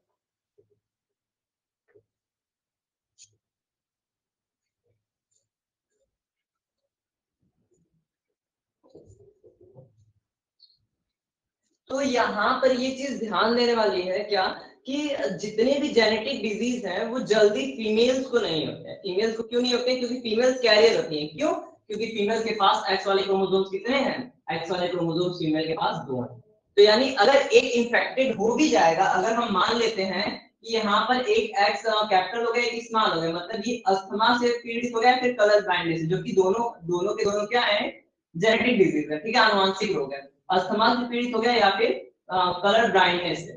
तो यहाँ पर ये चीज ध्यान देने वाली है क्या, कि जितने भी जेनेटिक डिजीज हैं वो जल्दी फीमेल्स को नहीं होते हैं। फीमेल्स को क्यों नहीं होते हैं, क्योंकि फीमेल्स कैरियर होती हैं। क्यों, क्योंकि फीमेल के पास एक्स वाले क्रोमोसोम्स कितने हैं, एक्स वाले क्रोमोसोम्स फीमेल के पास 2 हैं। तो यानी अगर एक इन्फेक्टेड हो भी जाएगा, अगर हम मान लेते हैं कि यहाँ पर एक एक्स कैपिटल हो गया एक स्मॉल हो गया, मतलब ये अस्थमा से पीड़ित हो गया, फिर कलर ब्लाइंडनेस, जो कि दोनों दोनों के दोनों क्या है, जेनेटिक डिजीज है, ठीक है, आनुवंशिक रोग है। अस्थमा से पीड़ित हो गया या फिर कलर ब्लाइंडनेस है,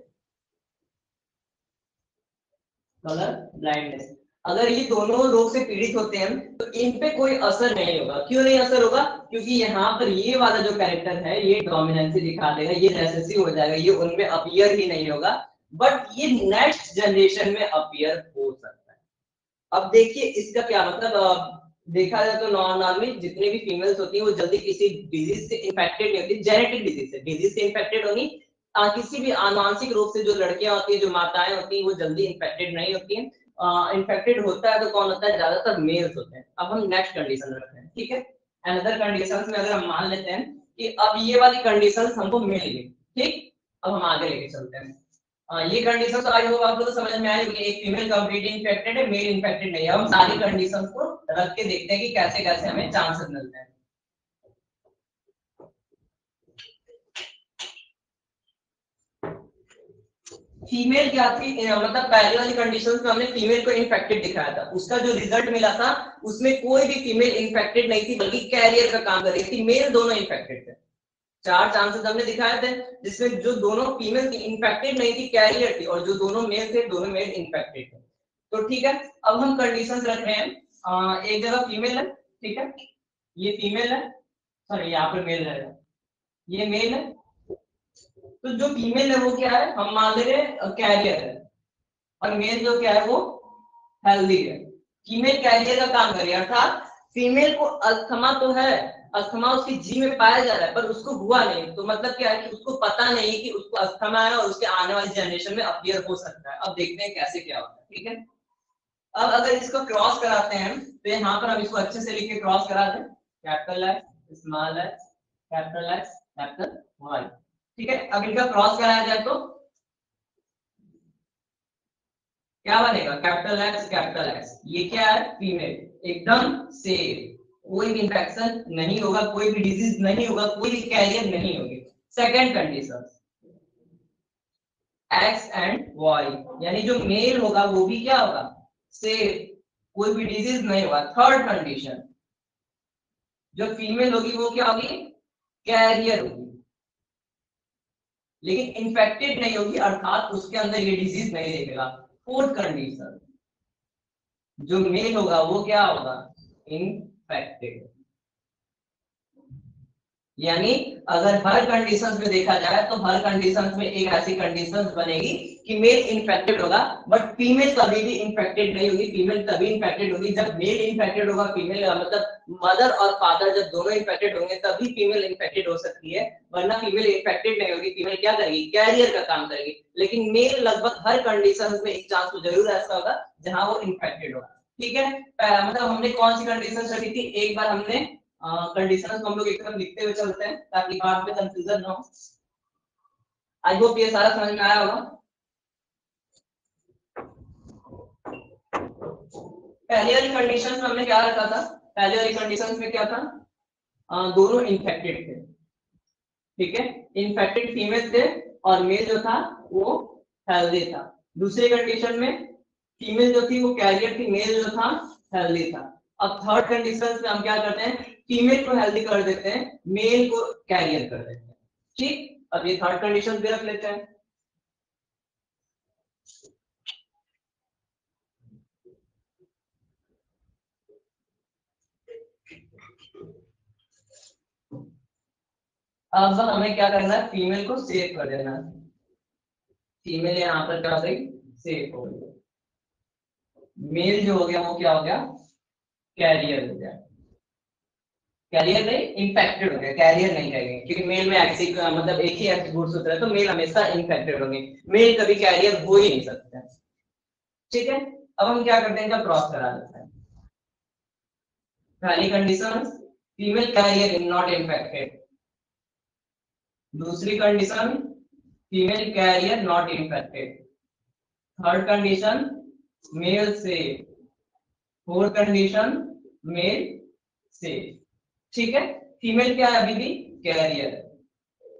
कलर ब्लाइंडनेस, अगर ये दोनों रोग से पीड़ित होते हैं तो इन पे कोई असर नहीं होगा। क्यों नहीं असर होगा, क्योंकि यहाँ पर ये वाला जो कैरेक्टर है ये डोमिनेंसी दिखा देगा, ये रेसेसिव हो जाएगा, ये उनमें अपीयर ही नहीं होगा, बट ये नेक्स्ट जनरेशन में अपीयर हो सकता है। अब देखिए इसका क्या मतलब, देखा जाए तो नॉर्मली जितने भी फीमेल्स होती हैं वो जल्दी किसी डिजीज से इन्फेक्टेड नहीं होती, जेनेटिक डिजीज से इन्फेक्टेड होनी, किसी भी आनुवंशिक रोग से जो लड़कियां होती है, जो माताएं होती हैं, वो जल्दी इन्फेक्टेड नहीं होती हैं। इन्फेक्टेड होता है तो कौन होता है, ज्यादातर मेल्स होते हैं। अब हम नेक्स्ट कंडीशन रखते हैं, ठीक है, अनदर कंडीशंस में अगर हम मान लेते हैं कि अब ये वाली कंडीशंस हमको मिल गई, ठीक, अब हम आगे लेके चलते हैं। ये कंडीशन तो आई होगा आप लोग को समझ में आई होगी, एक फीमेल कंप्लीट इन्फेक्टेड है, मेल इन्फेक्टेड नहीं है। हम सारी कंडीशंस को रख के देखते हैं कि कैसे कैसे हमें चांसेस मिलते हैं। फीमेल क्या थी, मतलब पहली वाली कंडीशन में हमने फीमेल को इन्फेक्टेड दिखाया था, उसका जो रिजल्ट मिला था उसमें कोई भी फीमेल इन्फेक्टेड नहीं थी, बल्कि कैरियर का काम कर रही थी, मेल दोनों इन्फेक्टेड थे। 4 चांसेस हमने दिखाए थे, जिसमें जो दोनों फीमेल थी इन्फेक्टेड नहीं थी, कैरियर थी, और जो दोनों मेल थे दोनों मेल इन्फेक्टेड थे। तो ठीक है, अब हम कंडीशंस रख रहे हैं, एक जगह फीमेल है, ठीक है, ये फीमेल है, सॉरी यहाँ पर मेल रहेगा, ये मेल है, तो जो फीमेल है वो क्या है, हम मान ले रहे हैं कैरियर है, और मेल जो क्या है वो हेल्दी है। फीमेल कैरियर का काम कर रही है, अर्थात फीमेल को अस्थमा तो है, अस्थमा उसकी जी में पाया जा रहा है, पर उसको हुआ नहीं, तो मतलब क्या है कि उसको पता नहीं कि उसको अस्थमा है और उसके आने वाली जनरेशन में अपीयर हो सकता है। अब देखते हैं कैसे क्या होता है, ठीक है। अब अगर इसको क्रॉस कराते हैं तो यहाँ पर हम इसको अच्छे से लिख के क्रॉस करा दें, capital X small X capital X capital Y, ठीक है। अब इनका क्रॉस कराया जाए तो क्या बनेगा, कैपिटल एक्स, ये क्या है, फीमेल, एकदम सेफ, कोई भी इंफेक्शन नहीं होगा, कोई भी डिजीज नहीं होगा, कोई भी कैरियर नहीं होगी। Second condition, X and Y, यानी जो मेल होगा वो भी क्या होगा, सेफ, कोई भी डिजीज नहीं होगा। थर्ड कंडीशन, जो फीमेल होगी वो क्या होगी, कैरियर होगी, लेकिन इन्फेक्टेड नहीं होगी, अर्थात उसके अंदर ये डिजीज नहीं देखेगा। फोर्थ कंडीशन, जो मेल होगा वो क्या होगा, इन्फेक्टेड, यानी अगर हर कंडीशंस में देखा जाए तो हर कंडीशंस में एक ऐसी कंडीशंस बनेगी कि मेल इन्फेक्टेड होगा, बट फीमेल कभी भी इन्फेक्टेड नहीं होगी। फीमेल तभी इन्फेक्टेड होगी जब मेल इन्फेक्टेड होगा। फीमेल मतलब मदर और फादर जब दोनों इन्फेक्टेड होंगे तभी फीमेल इन्फेक्टेड हो सकती है, वरना फीमेल इन्फेक्टेड नहीं होगी। फीमेल क्या करेगी, कैरियर का काम करेगी। लेकिन मेल लगभग हर कंडीशन में एक चांस तो जरूर ऐसा होगा जहां वो इन्फेक्टेड होगा। ठीक है, मतलब हमने कौन सी कंडीशन रखी थी, एक बार हमने कंडीशंस को हम लोग एक तरफ लिखते हुए चलते हैं ताकि बाद में कंफ्यूजन ना हो। आई होप ये सारा समझ में आया होगा। पहली वाली कंडीशंस में हमने क्या रखा था, पहली वाली कंडीशंस में क्या था, दोनों इन्फेक्टेड थे। ठीक है, इन्फेक्टेड फीमेल थे और मेल जो था वो हेल्दी था। दूसरी कंडीशन में फीमेल जो थी वो कैरियर थी, मेल जो था हेल्दी था। अब थर्ड कंडीशन में हम क्या करते हैं, फीमेल को हेल्दी कर देते हैं, मेल को कैरियर कर देते हैं। ठीक, अब ये थर्ड कंडीशन भी रख लेते हैं। अब हमें क्या करना है, फीमेल को सेव कर देना है। फीमेल यहाँ पर क्या हो गई, सेव हो गई। मेल जो हो गया वो क्या हो गया, कैरियर हो गया। कैरियर नहीं, इन्फेक्टेड हो गया, कैरियर नहीं कहेंगे क्योंकि मेल में एक्सी मतलब एक ही एक्स गुणसूत्र है, तो मेल हमेशा इन्फेक्टेड होंगे, मेल कभी कैरियर हो ही नहीं सकता। ठीक है, अब हम क्या करते हैं, इनका क्रॉस करा देते हैं। पहली condition, female carrier is not infected. दूसरी condition, female carrier not infected. Third condition, male safe. Fourth condition, male safe. ठीक है, फीमेल क्या है, अभी भी कैरियर,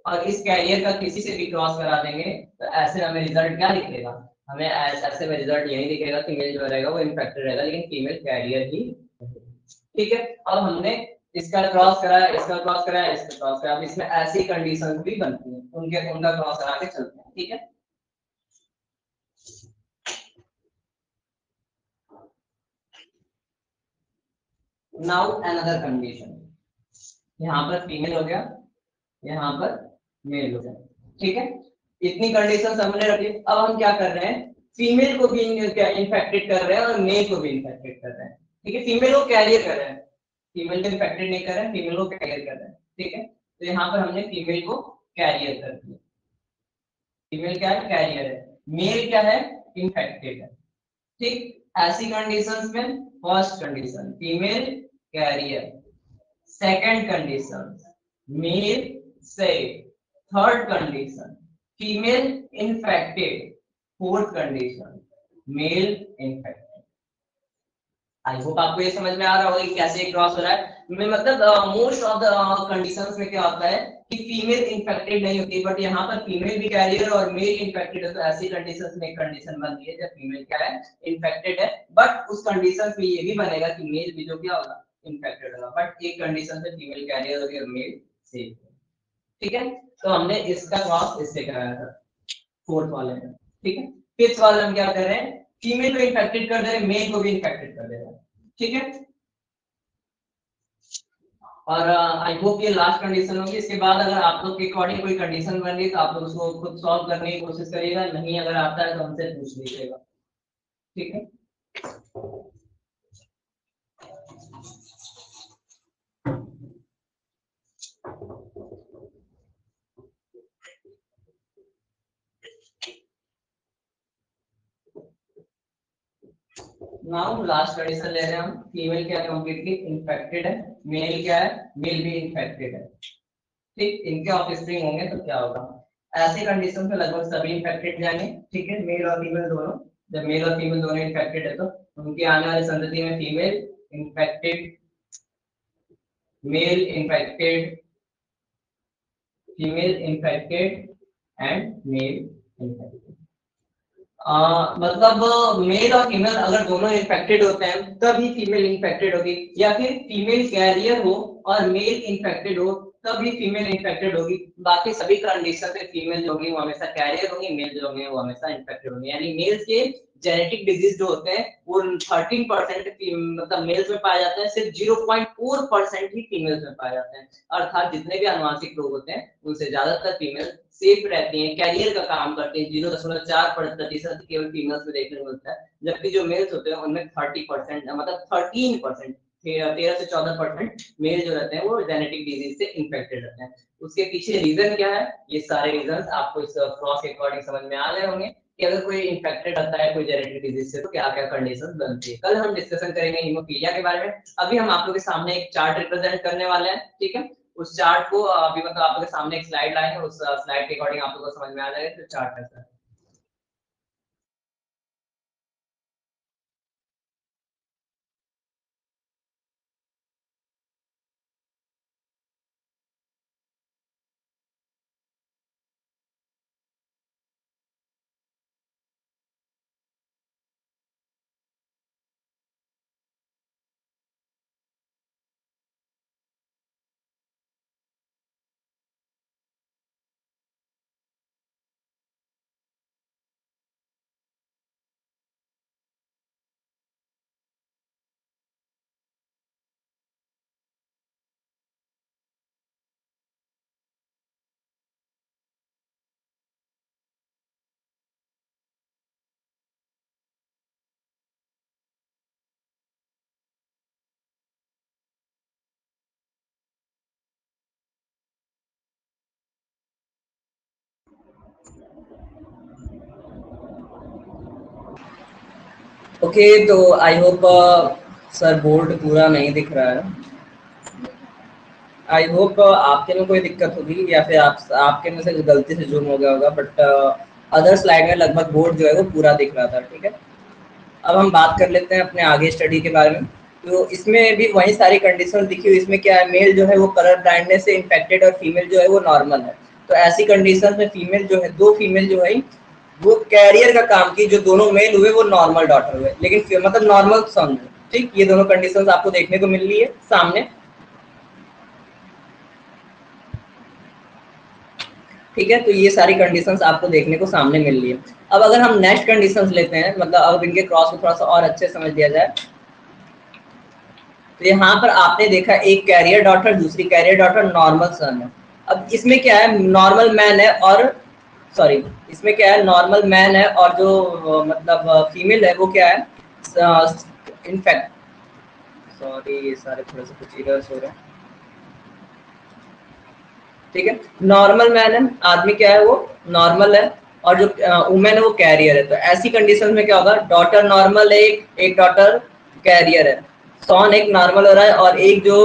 और इस कैरियर का किसी से भी क्रॉस करा देंगे तो ऐसे हमें रिजल्ट क्या दिखेगा, हमें ऐसे में रिजल्ट यही दिखेगा कि मेल जो रहेगा वो इन्फेक्टेड रहेगा लेकिन फीमेल कैरियर ही। ठीक है, अब हमने इसका क्रॉस कराया, इसका क्रॉस कराया, इसका क्रॉस कराया, अब इसमें ऐसी कंडीशन भी बनती है, उनका क्रॉस करा के चलते हैं। ठीक है, नाउ अनदर कंडीशन, यहाँ पर फीमेल हो गया, यहाँ पर मेल हो गया। ठीक है, इतनी कंडीशन हमने रखी। अब हम क्या कर रहे हैं, फीमेल को भी इन्फेक्टेड कर रहे हैं और मेल को भी इन्फेक्टेड कर रहे हैं। ठीक है, फीमेल को कैरियर कर रहे हैं, फीमेल को इन्फेक्टेड नहीं कर रहे हैं, फीमेल को कैरियर कर रहे हैं। ठीक है, तो यहाँ पर हमने फीमेल को कैरियर कर दिया। फीमेल क्या है, कैरियर है, मेल क्या है, इन्फेक्टेड है। ठीक, ऐसी कंडीशंस में first condition female carrier, second condition male safe, third condition female infected, fourth condition male infected. I hope आपको ये समझ में आ रहा होगा कि कैसे क्रॉस हो रहा है। मैं मतलब मोस्ट ऑफ द कंडीशंस में क्या होता है कि फीमेल इन्फेक्टेड नहीं होती, बट यहाँ पर फीमेल भी कैरियर और मेल इन्फेक्टेड है, तो ऐसी कंडीशंस में एक कंडीशन बनती है जब फीमेल क्या है, इन्फेक्टेड है, बट उस कंडीशन में ये भी बनेगा कि मेल भी जो क्या होगा, इन्फेक्टेड होगा, बट एक कंडीशन से फीमेल कैरियर होगी और मेल सेफ। ठीक है, तो हमने इसका क्रॉस इससे कराया था फोर्थ वाले में। ठीक है, फिफ्थ वाले में क्या कर रहे हैं, फीमेल को इन्फेक्टेड कर दे रहे हैं, मेल को भी इन्फेक्टेड कर दे रहे हैं। ठीक है, और आई होप ये लास्ट कंडीशन होगी। इसके बाद अगर आप लोग के अकॉर्डिंग कोई कंडीशन बन रही है तो आप लोग उसको खुद सॉल्व करने की कोशिश करिएगा, नहीं अगर आता है तो हमसे पूछ लीजिएगा। ठीक है, नाउ लास्ट कंडीशन ले रहे हैं हम, फीमेल क्या कंप्लीटली इन्फेक्टेड है, मेल क्या है, मेल भी इन्फेक्टेड है। ठीक, इनके ऑफस्प्रिंग होंगे तो क्या होगा, ऐसे कंडीशन में लगभग सभी इन्फेक्टेड जाएंगे। ठीक है, मेल और फीमेल दोनों, जब मेल और फीमेल दोनों इन्फेक्टेड है तो उनके आने वाली संतति में female infected, male infected, female infected and male infected. मतलब मेल और फीमेल अगर दोनों इन्फेक्टेड होते हैं तभी फीमेल इन्फेक्टेड होगी, या फिर फीमेल कैरियर हो और मेल इन्फेक्टेड हो तभी फीमेल इन्फेक्टेड होगी। बाकी सभी कंडीशन पे फीमेल जो होगी वो हमेशा कैरियर होंगी, मेल जो होंगे वो हमेशा इन्फेक्टेड होंगे। यानी मेल के जेनेटिक डिजीज जो होते हैं वो 13% मतलब मेल्स में पाए जाते हैं, सिर्फ 0.4% ही फीमेल्स में पाए जाते हैं। अर्थात जितने भी अनुवांशिक रोग होते हैं उनसे ज्यादातर फीमेल सेफ रहती हैं, कैरियर का काम करते हैं। 0.4% केवल फीमेल्स में देखने को मिलता है, जबकि जो मेल्स होते हैं उनमें 30% मतलब 13%, 13 से 14% मेल जो रहते हैं वो जेनेटिक डिजीज से इन्फेक्टेड रहते हैं। उसके पीछे रीजन क्या है, ये सारे रीजन आपको इस क्रॉस के अकॉर्डिंग समझ में आ गए होंगे कि अगर कोई इन्फेक्टेड रहता है कोई जेनेटिक डिजीज से तो क्या क्या कंडीशंस बनती है। कल हम डिस्कशन करेंगे हीमोफीलिया के बारे में। अभी हम आप लोगों के सामने एक चार्ट रिप्रेजेंट करने वाले हैं, ठीक है। उस चार्ट को अभी मतलब आप लोगों के सामने एक स्लाइड लाएंगे, उस स्लाइड के अकॉर्डिंग आप लोगों को समझ में आ जाएगा कि चार्ट कैसा है। ओके तो आई होप सर बोर्ड पूरा नहीं दिख रहा है। आई होप आपके में कोई दिक्कत होगी या फिर आपके में से गलती से जूम हो गया होगा, बट अदर स्लाइड में लगभग बोर्ड जो है वो पूरा दिख रहा था, ठीक है। अब हम बात कर लेते हैं अपने आगे स्टडी के बारे में। तो इसमें भी वही सारी कंडीशन दिखी हुई। इसमें क्या है, मेल जो है वो कलर ब्लाइंडनेस से इन्फेक्टेड और फीमेल जो है वो नॉर्मल है। तो ऐसी कंडीशन में फीमेल जो है, दो फीमेल जो है वो कैरियर का काम की, जो दोनों मेल हुए वो नॉर्मल डॉटर हुए, लेकिन मतलब नॉर्मल सन हुए, ठीक। ये दोनों कंडीशंस आपको देखने को मिल रही है सामने, ठीक है। तो ये सारी कंडीशंस आपको देखने को सामने मिल रही है। अब अगर हम नेक्स्ट कंडीशंस लेते हैं, मतलब अब इनके क्रॉस को थोड़ा सा और अच्छे समझ लिया जाए, तो यहाँ पर आपने देखा एक कैरियर डॉटर, दूसरी कैरियर डॉटर, नॉर्मल सन है। अब इसमें क्या है, नॉर्मल मैन है और सॉरी इसमें क्या है, नॉर्मल मैन है और जो मतलब फीमेल है वो क्या है, इनफैक्ट सॉरी ये सारे थोड़े से कुछ एरर्स हो रहे हैं, ठीक है। नॉर्मल मैन है, आदमी क्या है वो नॉर्मल है, और जो वुमेन है वो कैरियर है। तो ऐसी कंडीशन में क्या होगा, डॉटर नॉर्मल है, एक डॉटर कैरियर है, सॉन एक नॉर्मल हो रहा है और एक जो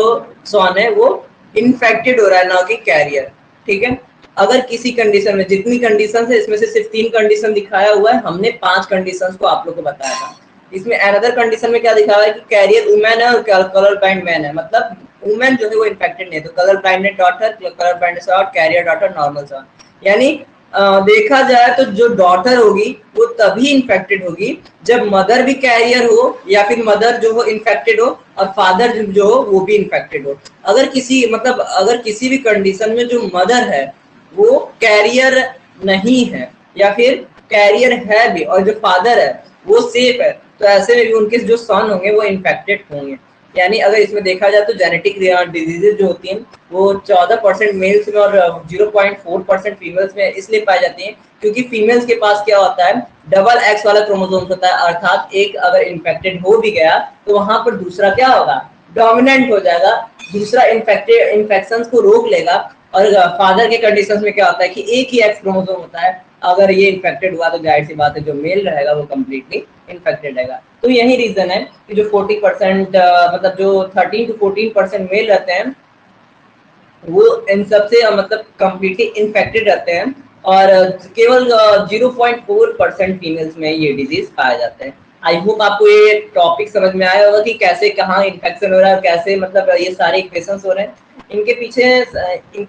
सॉन है वो इन्फेक्टेड हो रहा है, ना कि कैरियर, ठीक है। अगर किसी कंडीशन में, जितनी कंडीशन है इसमें से सिर्फ 3 कंडीशन दिखाया हुआ है, हमने 5 कंडीशन को आप लोग को बताया था। इसमें अनदर कंडीशन में क्या दिखा हुआ है कि कैरियर वुमेन है और कलर ब्लाइंड मैन है, मतलब वुमेन जो है वो इन्फेक्टेड नहीं है। तो colour blinded daughter, colour blinded son, carrier daughter, normal son. यानी देखा जाए तो जो डॉटर होगी वो तभी इन्फेक्टेड होगी जब मदर भी कैरियर हो या फिर मदर जो हो इन्फेक्टेड हो और फादर जो हो वो भी इन्फेक्टेड हो। अगर किसी भी कंडीशन में जो मदर है वो कैरियर नहीं है या फिर कैरियर है भी और जो फादर है वो सेफ है, तो ऐसे में भी उनके जो सन होंगे वो इन्फेक्टेड होंगे। यानी अगर इसमें देखा जाए तो जेनेटिक डिजीजेज जो होती हैं वो 14% मेल्स में और 0.4% फीमेल्स में इसलिए पाई जाती हैं क्योंकि फीमेल्स के पास क्या होता है, डबल एक्स वाला क्रोमोसोम होता है। अर्थात एक अगर इन्फेक्टेड हो भी गया तो वहां पर दूसरा क्या होगा, डोमिनेंट हो जाएगा, दूसरा इन्फेक्शन को रोक लेगा। और फादर के कंडीशंस में क्या होता है कि एक ही एक्स क्रोमोसोम होता है, अगर ये इन्फेक्टेड हुआ तो जाहिर सी बात है जो मेल रहेगा वो कम्प्लीटली इन्फेक्टेड रहेगा। तो यही रीजन है कि जो 40% मतलब जो 13 to 14% मेल रहते हैं वो इन सबसे मतलब कम्प्लीटली इन्फेक्टेड रहते हैं और केवल 0.4% फीमेल्स में ये डिजीज पाए जाते हैं। आई होप आपको ये टॉपिक समझ में आया होगा कि कैसे कहाँ इन्फेक्शन हो रहा है, कैसे मतलब ये सारे इक्वेशंस हो रहे हैं। इनके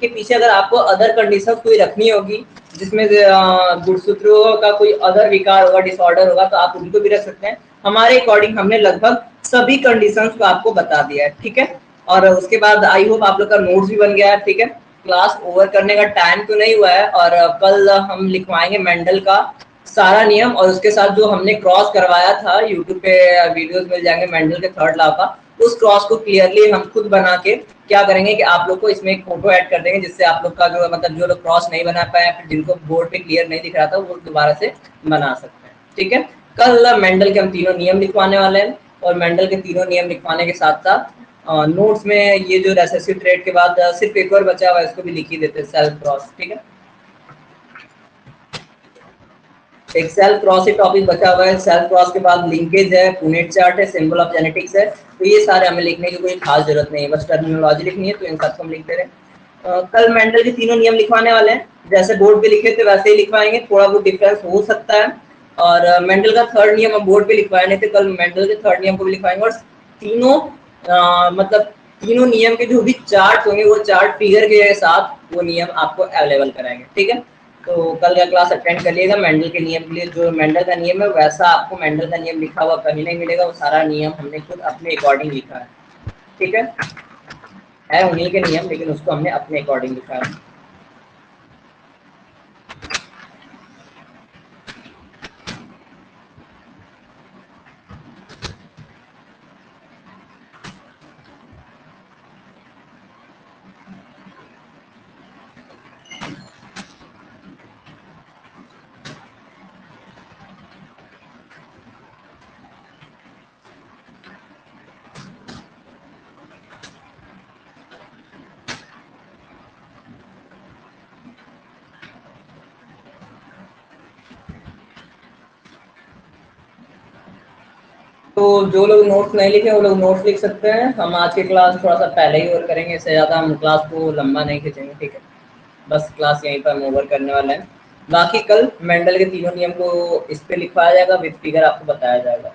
पीछे अगर आपको अदर कंडीशन कोई रखनी होगी जिसमें गुणसूत्रों का कोई अदर विकार होगा, डिसऑर्डर होगा, तो आप उनको भी रख सकते हैं। हमारे अकॉर्डिंग हमने लगभग सभी कंडीशंस को आपको बता दिया है, ठीक है। और उसके बाद आई होप आप लोग का नोट्स भी बन गया है, ठीक है। क्लास ओवर करने का टाइम तो नहीं हुआ है और कल हम लिखवाएंगे मेंडल का सारा नियम, और उसके साथ जो हमने क्रॉस करवाया था, यूट्यूब पे वीडियोस मिल जाएंगे मेंडल के थर्ड लॉ का, उस क्रॉस को क्लियरली हम खुद बना के क्या करेंगे कि आप लोग को इसमें एक फोटो ऐड कर देंगे, जिससे आप लोग का जो मतलब जो लोग क्रॉस नहीं बना पाए, फिर जिनको बोर्ड पे क्लियर नहीं दिख रहा था, वो दोबारा से बना सकते हैं। ठीक है, कल मेंडल के हम तीनों नियम लिखवाने वाले हैं, और मेंडल के तीनों नियम लिखवाने के साथ साथ नोट्स में ये जो रेसेसिव ट्रेट के बाद सिर्फ एक और बचा हुआ है, इसको भी लिख ही देते हैं, सेल्फ क्रॉस। ठीक है, एक सेल्फ क्रॉस ही टॉपिक बचा हुआ है। सेल्फ क्रॉस के बाद लिंकेज है, पुनेट चार्ट है, सिंबल ऑफ जेनेटिक्स है, तो ये सारे हमें लिखने की कोई खास जरूरत नहीं है, बस टर्मिनोलॉजी लिखनी है, तो इन सबको हम लिखते रहे। कल मेंडल के तीनों नियम लिखवाने वाले हैं, जैसे बोर्ड पे लिखे थे वैसे ही लिखवाएंगे, थोड़ा बहुत डिफरेंस हो सकता है। और मेंडल का थर्ड नियम हम बोर्ड पे लिखवाए नहीं थे, कल मेंडल के थर्ड नियम को भी लिखवाएंगे, और तीनों मतलब तीनों नियम के जो भी चार्ट होंगे, वो चार्ट फिगर के साथ वो नियम आपको अवेलेबल कराएंगे। ठीक है, तो कल का क्लास अटेंड करिएगा। मेंडल के नियम के लिए जो मेंडल का नियम है, वैसा आपको मेंडल का नियम लिखा हुआ कहीं नहीं मिलेगा, वो सारा नियम हमने खुद अपने अकॉर्डिंग लिखा है। ठीक है उन्हीं के नियम, लेकिन उसको हमने अपने अकॉर्डिंग लिखा है। तो जो लोग नोट्स नहीं लिखे वो लोग नोट्स लिख सकते हैं। हम आज की क्लास थोड़ा सा पहले ही ओवर करेंगे, इससे ज़्यादा हम क्लास को लंबा नहीं खींचेंगे। ठीक है, बस क्लास यहीं पर हम ओवर करने वाले हैं। बाकी कल मेंडल के तीनों नियम को इस पे लिखवाया जाएगा, विद फिगर आपको बताया जाएगा।